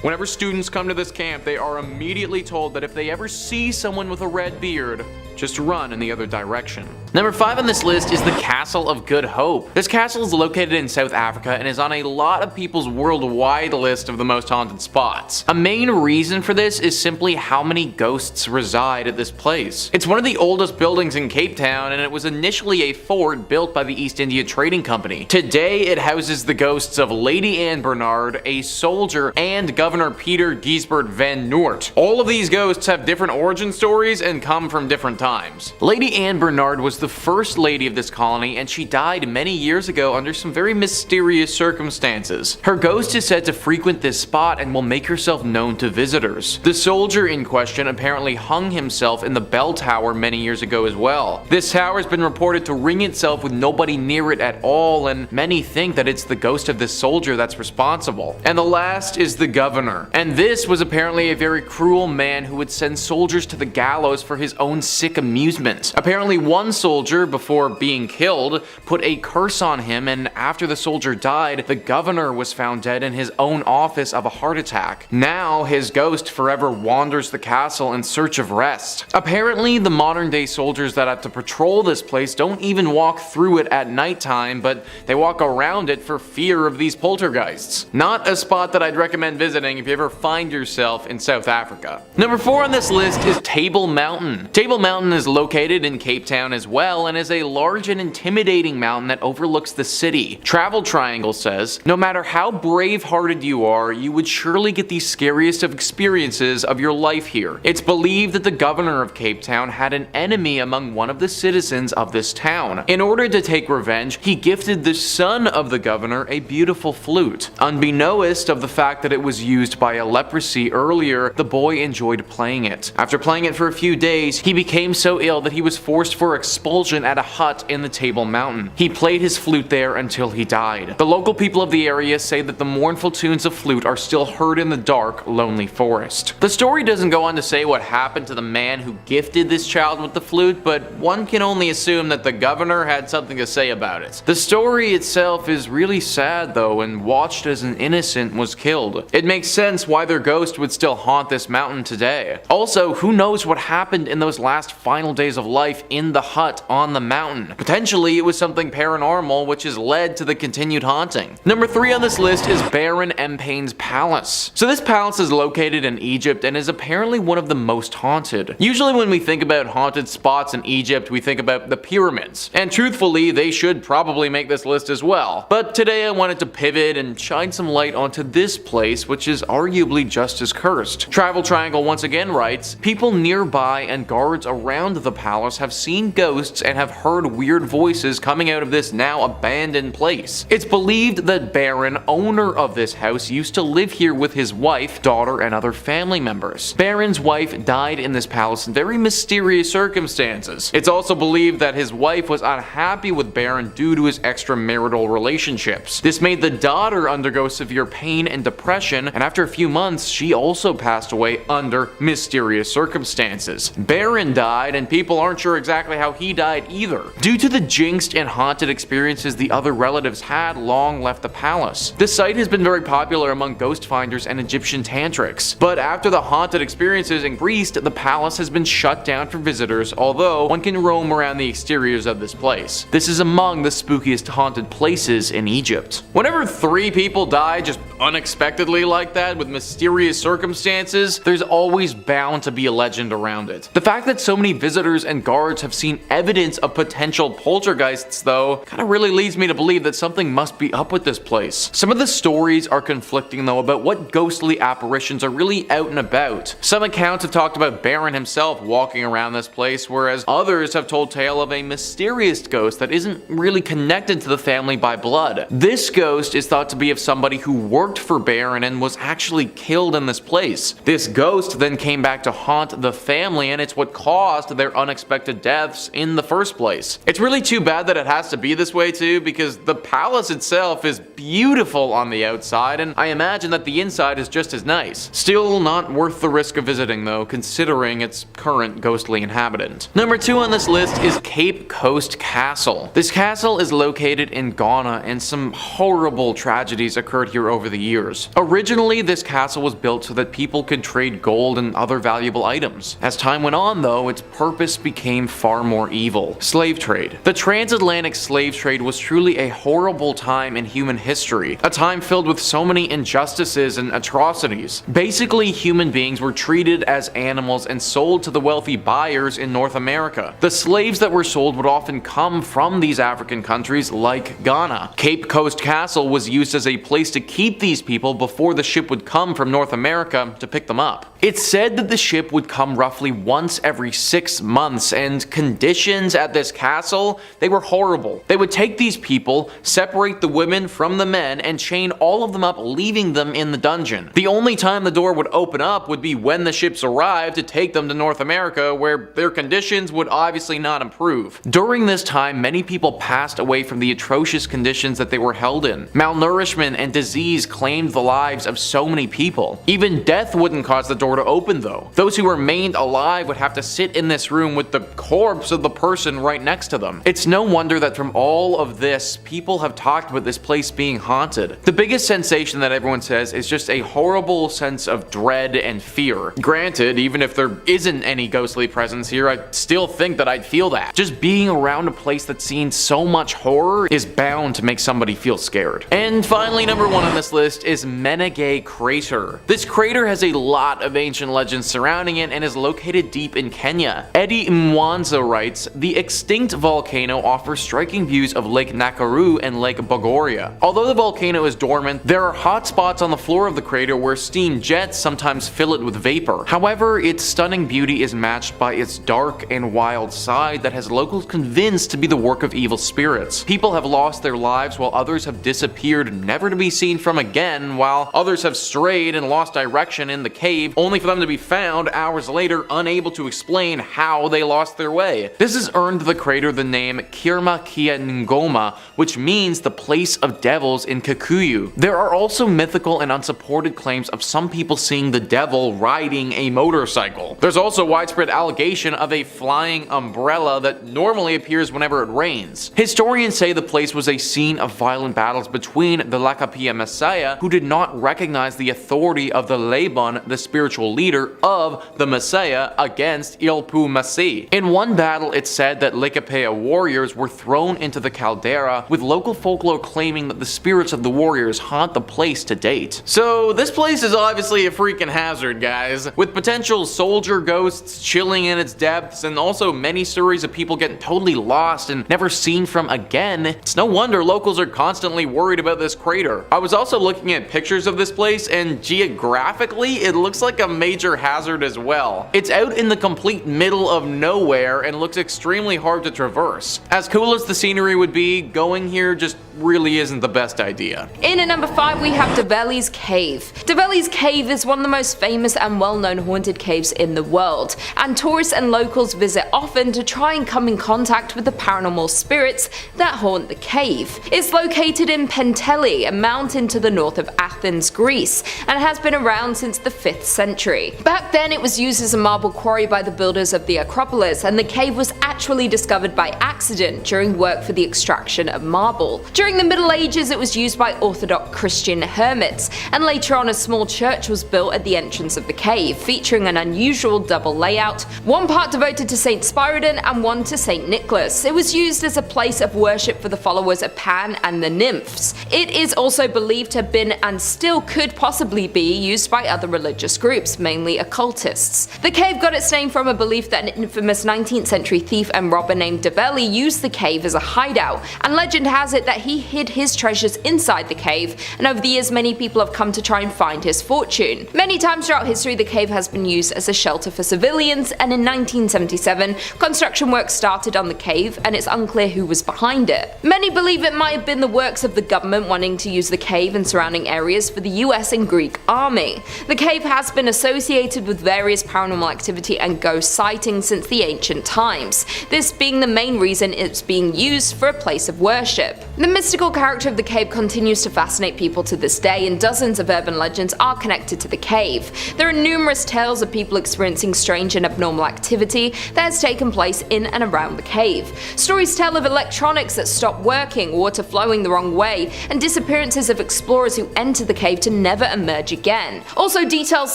Whenever students come to this camp, they are immediately told that if they ever see someone with a red beard, just run in the other direction. Number 5 on this list is the Castle of Good Hope. This castle is located in South Africa and is on a lot of people's worldwide list of the most haunted spots. A main reason for this is simply how many ghosts reside at this place. It's one of the oldest buildings in Cape Town, and it was initially a fort built by the East India Trading Company. Today it houses the ghosts of Lady Anne Bernard, a soldier, and Governor Peter Giesbert van Noort. All of these ghosts have different origin stories and come from different times. Lady Anne Bernard was the first lady of this colony, and she died many years ago under some very mysterious circumstances. Her ghost is said to frequent this spot and will make herself known to visitors. The soldier in question apparently hung himself in the bell tower many years ago as well. This tower has been reported to ring itself with nobody near it at all, and many think that it's the ghost of this soldier that's responsible. And the last is the governor. And this was apparently a very cruel man who would send soldiers to the gallows for his own sick amusement. Apparently one soldier, before being killed, put a curse on him, and after the soldier died, the governor was found dead in his own office of a heart attack. Now his ghost forever wanders the castle in search of rest. Apparently the modern day soldiers that have to patrol this place don't even walk through it at nighttime, but they walk around it for fear of these poltergeists. Not a spot that I'd recommend visiting if you ever find yourself in South Africa. Number 4 on this list is Table Mountain. Table Mountain is located in Cape Town as well, and is a large and intimidating mountain that overlooks the city. Travel Triangle says, no matter how brave-hearted you are, you would surely get the scariest of experiences of your life here. It's believed that the governor of Cape Town had an enemy among one of the citizens of this town. In order to take revenge, he gifted the son of the governor a beautiful flute. Unbeknownst of the fact that it was used by a leprosy earlier, the boy enjoyed playing it. After playing it for a few days, he became so ill that he was forced for expulsion at a hut in the Table Mountain. He played his flute there until he died. The local people of the area say that the mournful tunes of flute are still heard in the dark, lonely forest. The story doesn't go on to say what happened to the man who gifted this child with the flute, but one can only assume that the governor had something to say about it. The story itself is really sad though, and watched as an innocent was killed. It makes makes sense why their ghost would still haunt this mountain today. Also, who knows what happened in those last final days of life in the hut on the mountain? Potentially it was something paranormal, which has led to the continued haunting. Number 3 on this list is Baron Empain's Palace. So this palace is located in Egypt and is apparently one of the most haunted. Usually when we think about haunted spots in Egypt, we think about the pyramids, and truthfully they should probably make this list as well. But today I wanted to pivot and shine some light onto this place, which is arguably just as cursed. Travel Triangle once again writes, people nearby and guards around the palace have seen ghosts and have heard weird voices coming out of this now abandoned place. It's believed that Baron, owner of this house, used to live here with his wife, daughter, and other family members. Baron's wife died in this palace in very mysterious circumstances. It's also believed that his wife was unhappy with Baron due to his extramarital relationships. This made the daughter undergo severe pain and depression, and after a few months, she also passed away under mysterious circumstances. Baron died, and people aren't sure exactly how he died either. Due to the jinxed and haunted experiences the other relatives had long left the palace. This site has been very popular among ghost finders and Egyptian tantrics, but after the haunted experiences increased, the palace has been shut down for visitors, although one can roam around the exteriors of this place. This is among the spookiest haunted places in Egypt. Whenever 3 people die just unexpectedly like that with mysterious circumstances, there's always bound to be a legend around it. The fact that so many visitors and guards have seen evidence of potential poltergeists though, kinda really leads me to believe that something must be up with this place. Some of the stories are conflicting though about what ghostly apparitions are really out and about. Some accounts have talked about Baron himself walking around this place, whereas others have told tale of a mysterious ghost that isn't really connected to the family by blood. This ghost is thought to be of somebody who worked for Baron and was actually killed in this place. This ghost then came back to haunt the family, and it's what caused their unexpected deaths in the first place. It's really too bad that it has to be this way too, because the palace itself is beautiful on the outside, and I imagine that the inside is just as nice. Still not worth the risk of visiting though, considering its current ghostly inhabitant. Number 2 on this list is Cape Coast Castle. This castle is located in Ghana, and some horrible tragedies occurred here over the years. Originally, this castle was built so that people could trade gold and other valuable items. As time went on though, its purpose became far more evil. Slave trade. The transatlantic slave trade was truly a horrible time in human history, a time filled with so many injustices and atrocities. Basically, human beings were treated as animals and sold to the wealthy buyers in North America. The slaves that were sold would often come from these African countries like Ghana. Cape Coast Castle was used as a place to keep these people before the ship would come from North America to pick them up. It's said that the ship would come roughly once every 6 months, and conditions at this castle, they were horrible. They would take these people, separate the women from the men, and chain all of them up, leaving them in the dungeon. The only time the door would open up would be when the ships arrived to take them to North America, where their conditions would obviously not improve. During this time, many people passed away from the atrocious conditions that they were held in. Malnourishment and disease claimed the lives of so many people. Even death wouldn't cause the door to open though. Those who remained alive would have to sit in this room with the corpse of the person right next to them. It's no wonder that from all of this, people have talked about this place being haunted. The biggest sensation that everyone says is just a horrible sense of dread and fear. Granted, even if there isn't any ghostly presence here, I still think that I'd feel that. Just being around a place that's seen so much horror is bound to make somebody feel scared. And finally, number 1 on this list is Menengai Crater. This crater has a lot of ancient legends surrounding it and is located deep in Kenya. Eddie Mwanza writes, the extinct volcano offers striking views of Lake Nakuru and Lake Bogoria. Although the volcano is dormant, there are hot spots on the floor of the crater where steam jets sometimes fill it with vapor. However, its stunning beauty is matched by its dark and wild side that has locals convinced to be the work of evil spirits. People have lost their lives while others have disappeared never to be seen from again, while others have strayed and lost direction in the cave only only for them to be found hours later unable to explain how they lost their way. This has earned the crater the name Kirma Kia Ngoma, which means the place of devils in Kikuyu. There are also mythical and unsupported claims of some people seeing the devil riding a motorcycle. There's also widespread allegation of a flying umbrella that normally appears whenever it rains. Historians say the place was a scene of violent battles between the Lakapia Messiah, who did not recognize the authority of the Laban, the spiritual leader of the Messiah, against Ilpu Masi. In one battle, it's said that Lakapia warriors were thrown into the caldera, with local folklore claiming that the spirits of the warriors haunt the place to date. So this place is obviously a freaking hazard, guys, with potential soldier ghosts chilling in its depths, and also many stories of people getting totally lost and never seen from again. It's no wonder locals are constantly worried about this crater. I was also looking at pictures of this place, and geographically it looks like a major hazard as well. It's out in the complete middle of nowhere and looks extremely hard to traverse. As cool as the scenery would be, going here just really isn't the best idea. In at number 5 we have Davelis Cave. Davelis Cave is one of the most famous and well-known haunted caves in the world, and tourists and locals visit often to try and come in contact with the paranormal spirits that haunt the cave. It's located in Penteli, a mountain to the north of Athens, Greece, and has been around since the 5th century. Back then it was used as a marble quarry by the builders of the Acropolis, and the cave was actually discovered by accident during work for the extraction of marble. During the Middle Ages it was used by Orthodox Christian hermits, and later on a small church was built at the entrance of the cave, featuring an unusual double layout, one part devoted to Saint Spiridon and one to Saint Nicholas. It was used as a place of worship for the followers of Pan and the nymphs. It is also believed to have been, and still could possibly be, used by other religious groups, mainly occultists. The cave got its name from a belief that an infamous 19th century thief and robber named Daveli used the cave as a hideout, and legend has it that he hid his treasures inside the cave, and over the years many people have come to try and find his fortune. Many times throughout history the cave has been used as a shelter for civilians, and in 1977 construction work started on the cave, and it's unclear who was behind it. Many believe it might have been the works of the government wanting to use the cave and surrounding areas for the US and Greek army. The cave has been associated with various paranormal activity and ghost sightings since the ancient times, this being the main reason it's being used for a place of worship. The mystical character of the cave continues to fascinate people to this day, and dozens of urban legends are connected to the cave. There are numerous tales of people experiencing strange and abnormal activity that has taken place in and around the cave. Stories tell of electronics that stop working, water flowing the wrong way, and disappearances of explorers who enter the cave to never emerge again. Also, details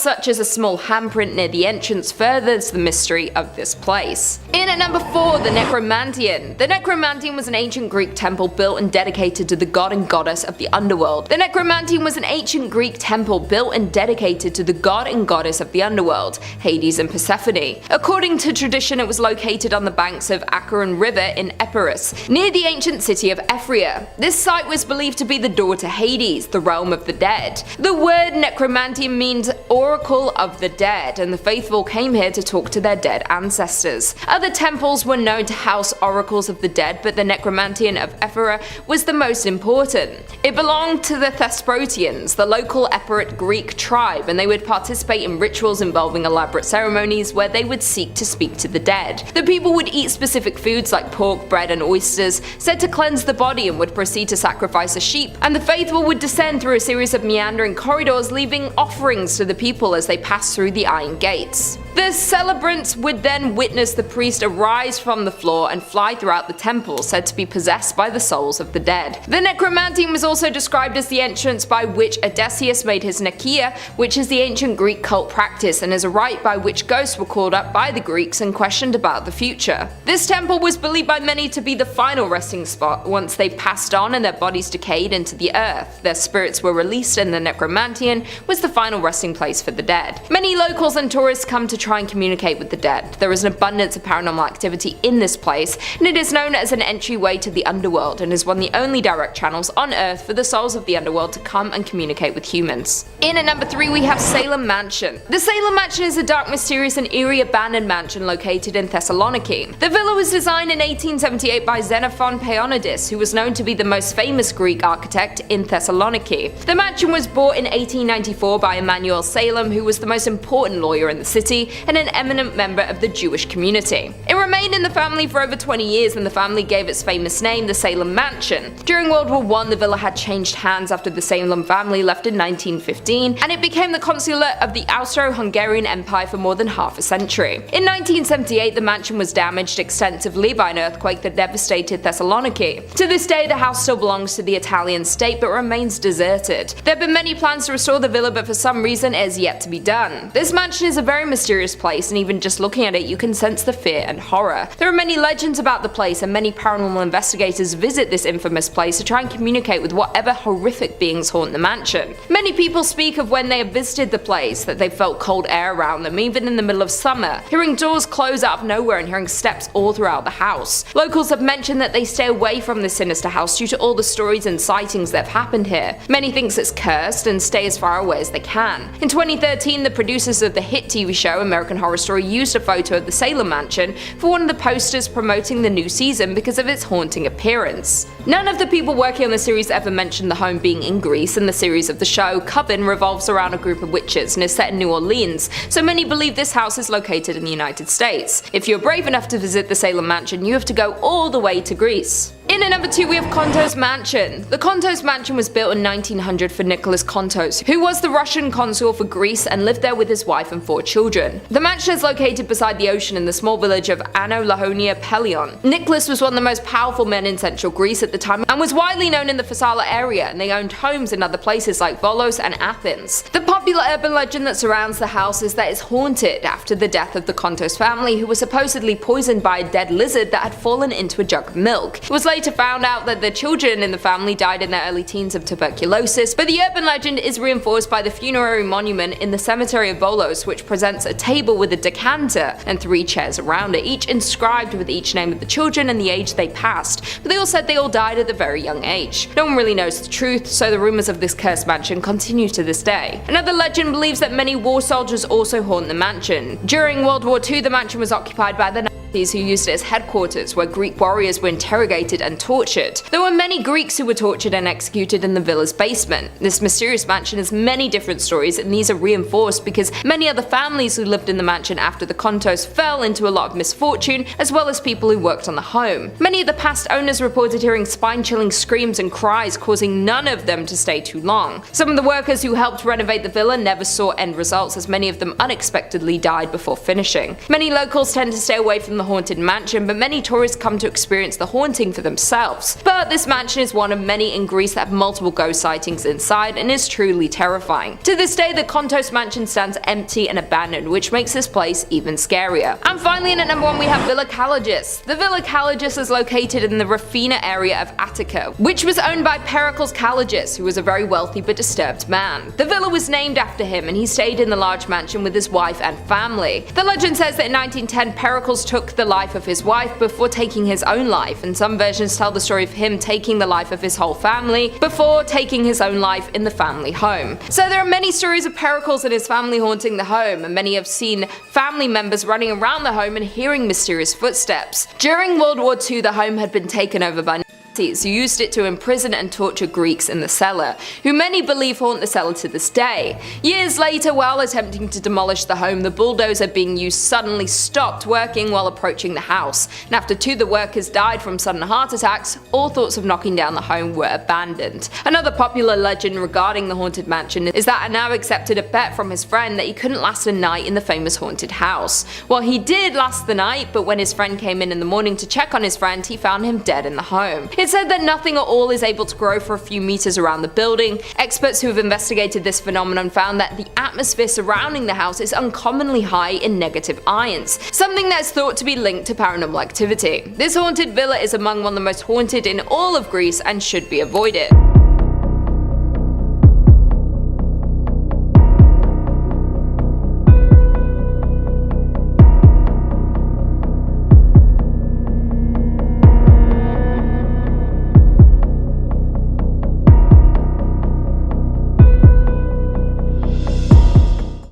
such as a small handprint near the entrance furthers the mystery of this place. In at number 4, the Necromantian. The Necromantian was an ancient Greek temple built and dedicated to the god and goddess of the underworld. The Necromantian was an ancient Greek temple built and dedicated to the god and goddess of the underworld, Hades and Persephone. According to tradition, it was located on the banks of Acheron River in Epirus, near the ancient city of Ephria. This site was believed to be the door to Hades, the realm of the dead. The word Necromantian means oracle of the dead, and the faithful came here to talk to their dead ancestors. Other temples were known to house oracles of the dead, but the Necromantian of Ephira was the most important. It belonged to the Thesprotians, the local Epirot Greek tribe, and they would participate in rituals involving elaborate ceremonies where they would seek to speak to the dead. The people would eat specific foods like pork, bread, and oysters, said to cleanse the body, and would proceed to sacrifice a sheep, and the faithful would descend through a series of meandering corridors, leaving offerings to the people as they passed through the iron gates. The celebrants would then witness the priest arise from the floor and fly throughout the temple, said to be possessed by the souls of the dead. The Necromantian was also described as the entrance by which Odysseus made his Nekia, which is the ancient Greek cult practice and is a rite by which ghosts were called up by the Greeks and questioned about the future. This temple was believed by many to be the final resting spot. Once they passed on and their bodies decayed into the earth, their spirits were released, and the Necromantian was the final resting place for the dead. Many locals and tourists come to try and communicate with the dead. There is an abundance of paranormal activity in this place, and it is known as an entryway to the underworld and is one of the only direct channels on Earth for the souls of the underworld to come and communicate with humans. In at number 3 we have Salem Mansion. The Salem Mansion is a dark, mysterious and eerie abandoned mansion located in Thessaloniki. The villa was designed in 1878 by Xenophon Paionides, who was known to be the most famous Greek architect in Thessaloniki. The mansion was bought in 1894 by Emanuel Salem, who was the most important lawyer in the city and an eminent member of the Jewish community. It remained in the family for over 20 years and the family gave its famous name the Salem Mansion. During World War I, the villa had changed hands after the Salem family left in 1915, and it became the consulate of the Austro-Hungarian Empire for more than half a century. In 1978, the mansion was damaged extensively by an earthquake that devastated Thessaloniki. To this day, the house still belongs to the Italian state but remains deserted. There have been many plans to restore the villa, but for some reason it has yet to be done. This mansion is a very mysterious place, and even just looking at it you can sense the fear and horror. There are many legends about the place, and many paranormal investigators visit this infamous place to try and communicate with whatever horrific beings haunt the mansion. Many people speak of when they have visited the place that they felt cold air around them, even in the middle of summer, hearing doors close out of nowhere and hearing steps all throughout the house. Locals have mentioned that they stay away from this sinister house due to all the stories and sightings that have happened here. Many think it's cursed and stay as far away as they can. In 2013, the producers of the hit TV show American Horror Story used a photo of the Salem Mansion for one of the posters promoting the new season because of its haunting appearance. None of the people working on the series ever mentioned the home being in Greece, and the series of the show, Coven, revolves around a group of witches and is set in New Orleans, so many believe this house is located in the United States. If you're brave enough to visit the Salem Mansion, you have to go all the way to Greece. In at number 2 we have Kontos Mansion. The Kontos Mansion was built in 1900 for Nicholas Kontos, who was the Russian consul for Greece and lived there with his wife and 4 children. The mansion is located beside the ocean in the small village of Ano Lahonia Pelion. Nicholas was one of the most powerful men in central Greece at the time and was widely known in the Phassala area, and they owned homes in other places like Volos and Athens. The popular urban legend that surrounds the house is that it's haunted after the death of the Kontos family, who were supposedly poisoned by a dead lizard that had fallen into a jug of milk. It was later found out that the children in the family died in their early teens of tuberculosis, but the urban legend is reinforced by the funerary monument in the cemetery of Volos, which presents a table with a decanter and 3 chairs around it, each inscribed with each name of the children and the age they passed, but they all said they all died at a very young age. No one really knows the truth, so the rumors of this cursed mansion continue to this day. Another legend believes that many war soldiers also haunt the mansion. During World War II, the mansion was occupied by the who used it as headquarters where Greek warriors were interrogated and tortured. There were many Greeks who were tortured and executed in the villa's basement. This mysterious mansion has many different stories, and these are reinforced because many other families who lived in the mansion after the Kontos fell into a lot of misfortune, as well as people who worked on the home. Many of the past owners reported hearing spine-chilling screams and cries, causing none of them to stay too long. Some of the workers who helped renovate the villa never saw end results, as many of them unexpectedly died before finishing. Many locals tend to stay away from the haunted mansion, but many tourists come to experience the haunting for themselves. But this mansion is one of many in Greece that have multiple ghost sightings inside and is truly terrifying. To this day, the Kontos Mansion stands empty and abandoned, which makes this place even scarier. And finally, in at number 1 we have Villa Kalogis. The Villa Kalogis is located in the Rafina area of Attica, which was owned by Pericles Kalogis, who was a very wealthy but disturbed man. The villa was named after him, and he stayed in the large mansion with his wife and family. The legend says that in 1910 Pericles took the life of his wife before taking his own life, and some versions tell the story of him taking the life of his whole family before taking his own life in the family home. So there are many stories of Pericles and his family haunting the home, and many have seen family members running around the home and hearing mysterious footsteps. During World War II, the home had been taken over by Nazis, who used it to imprison and torture Greeks in the cellar, who many believe haunt the cellar to this day. Years later, while attempting to demolish the home, the bulldozer being used suddenly stopped working while approaching the house, and after 2 of the workers died from sudden heart attacks, all thoughts of knocking down the home were abandoned. Another popular legend regarding the haunted mansion is that Anau accepted a bet from his friend that he couldn't last a night in the famous haunted house. Well, he did last the night, but when his friend came in the morning to check on his friend, he found him dead in the home. It's said that nothing at all is able to grow for a few meters around the building. Experts who have investigated this phenomenon found that the atmosphere surrounding the house is uncommonly high in negative ions, something that is thought to be linked to paranormal activity. This haunted villa is among one of the most haunted in all of Greece and should be avoided.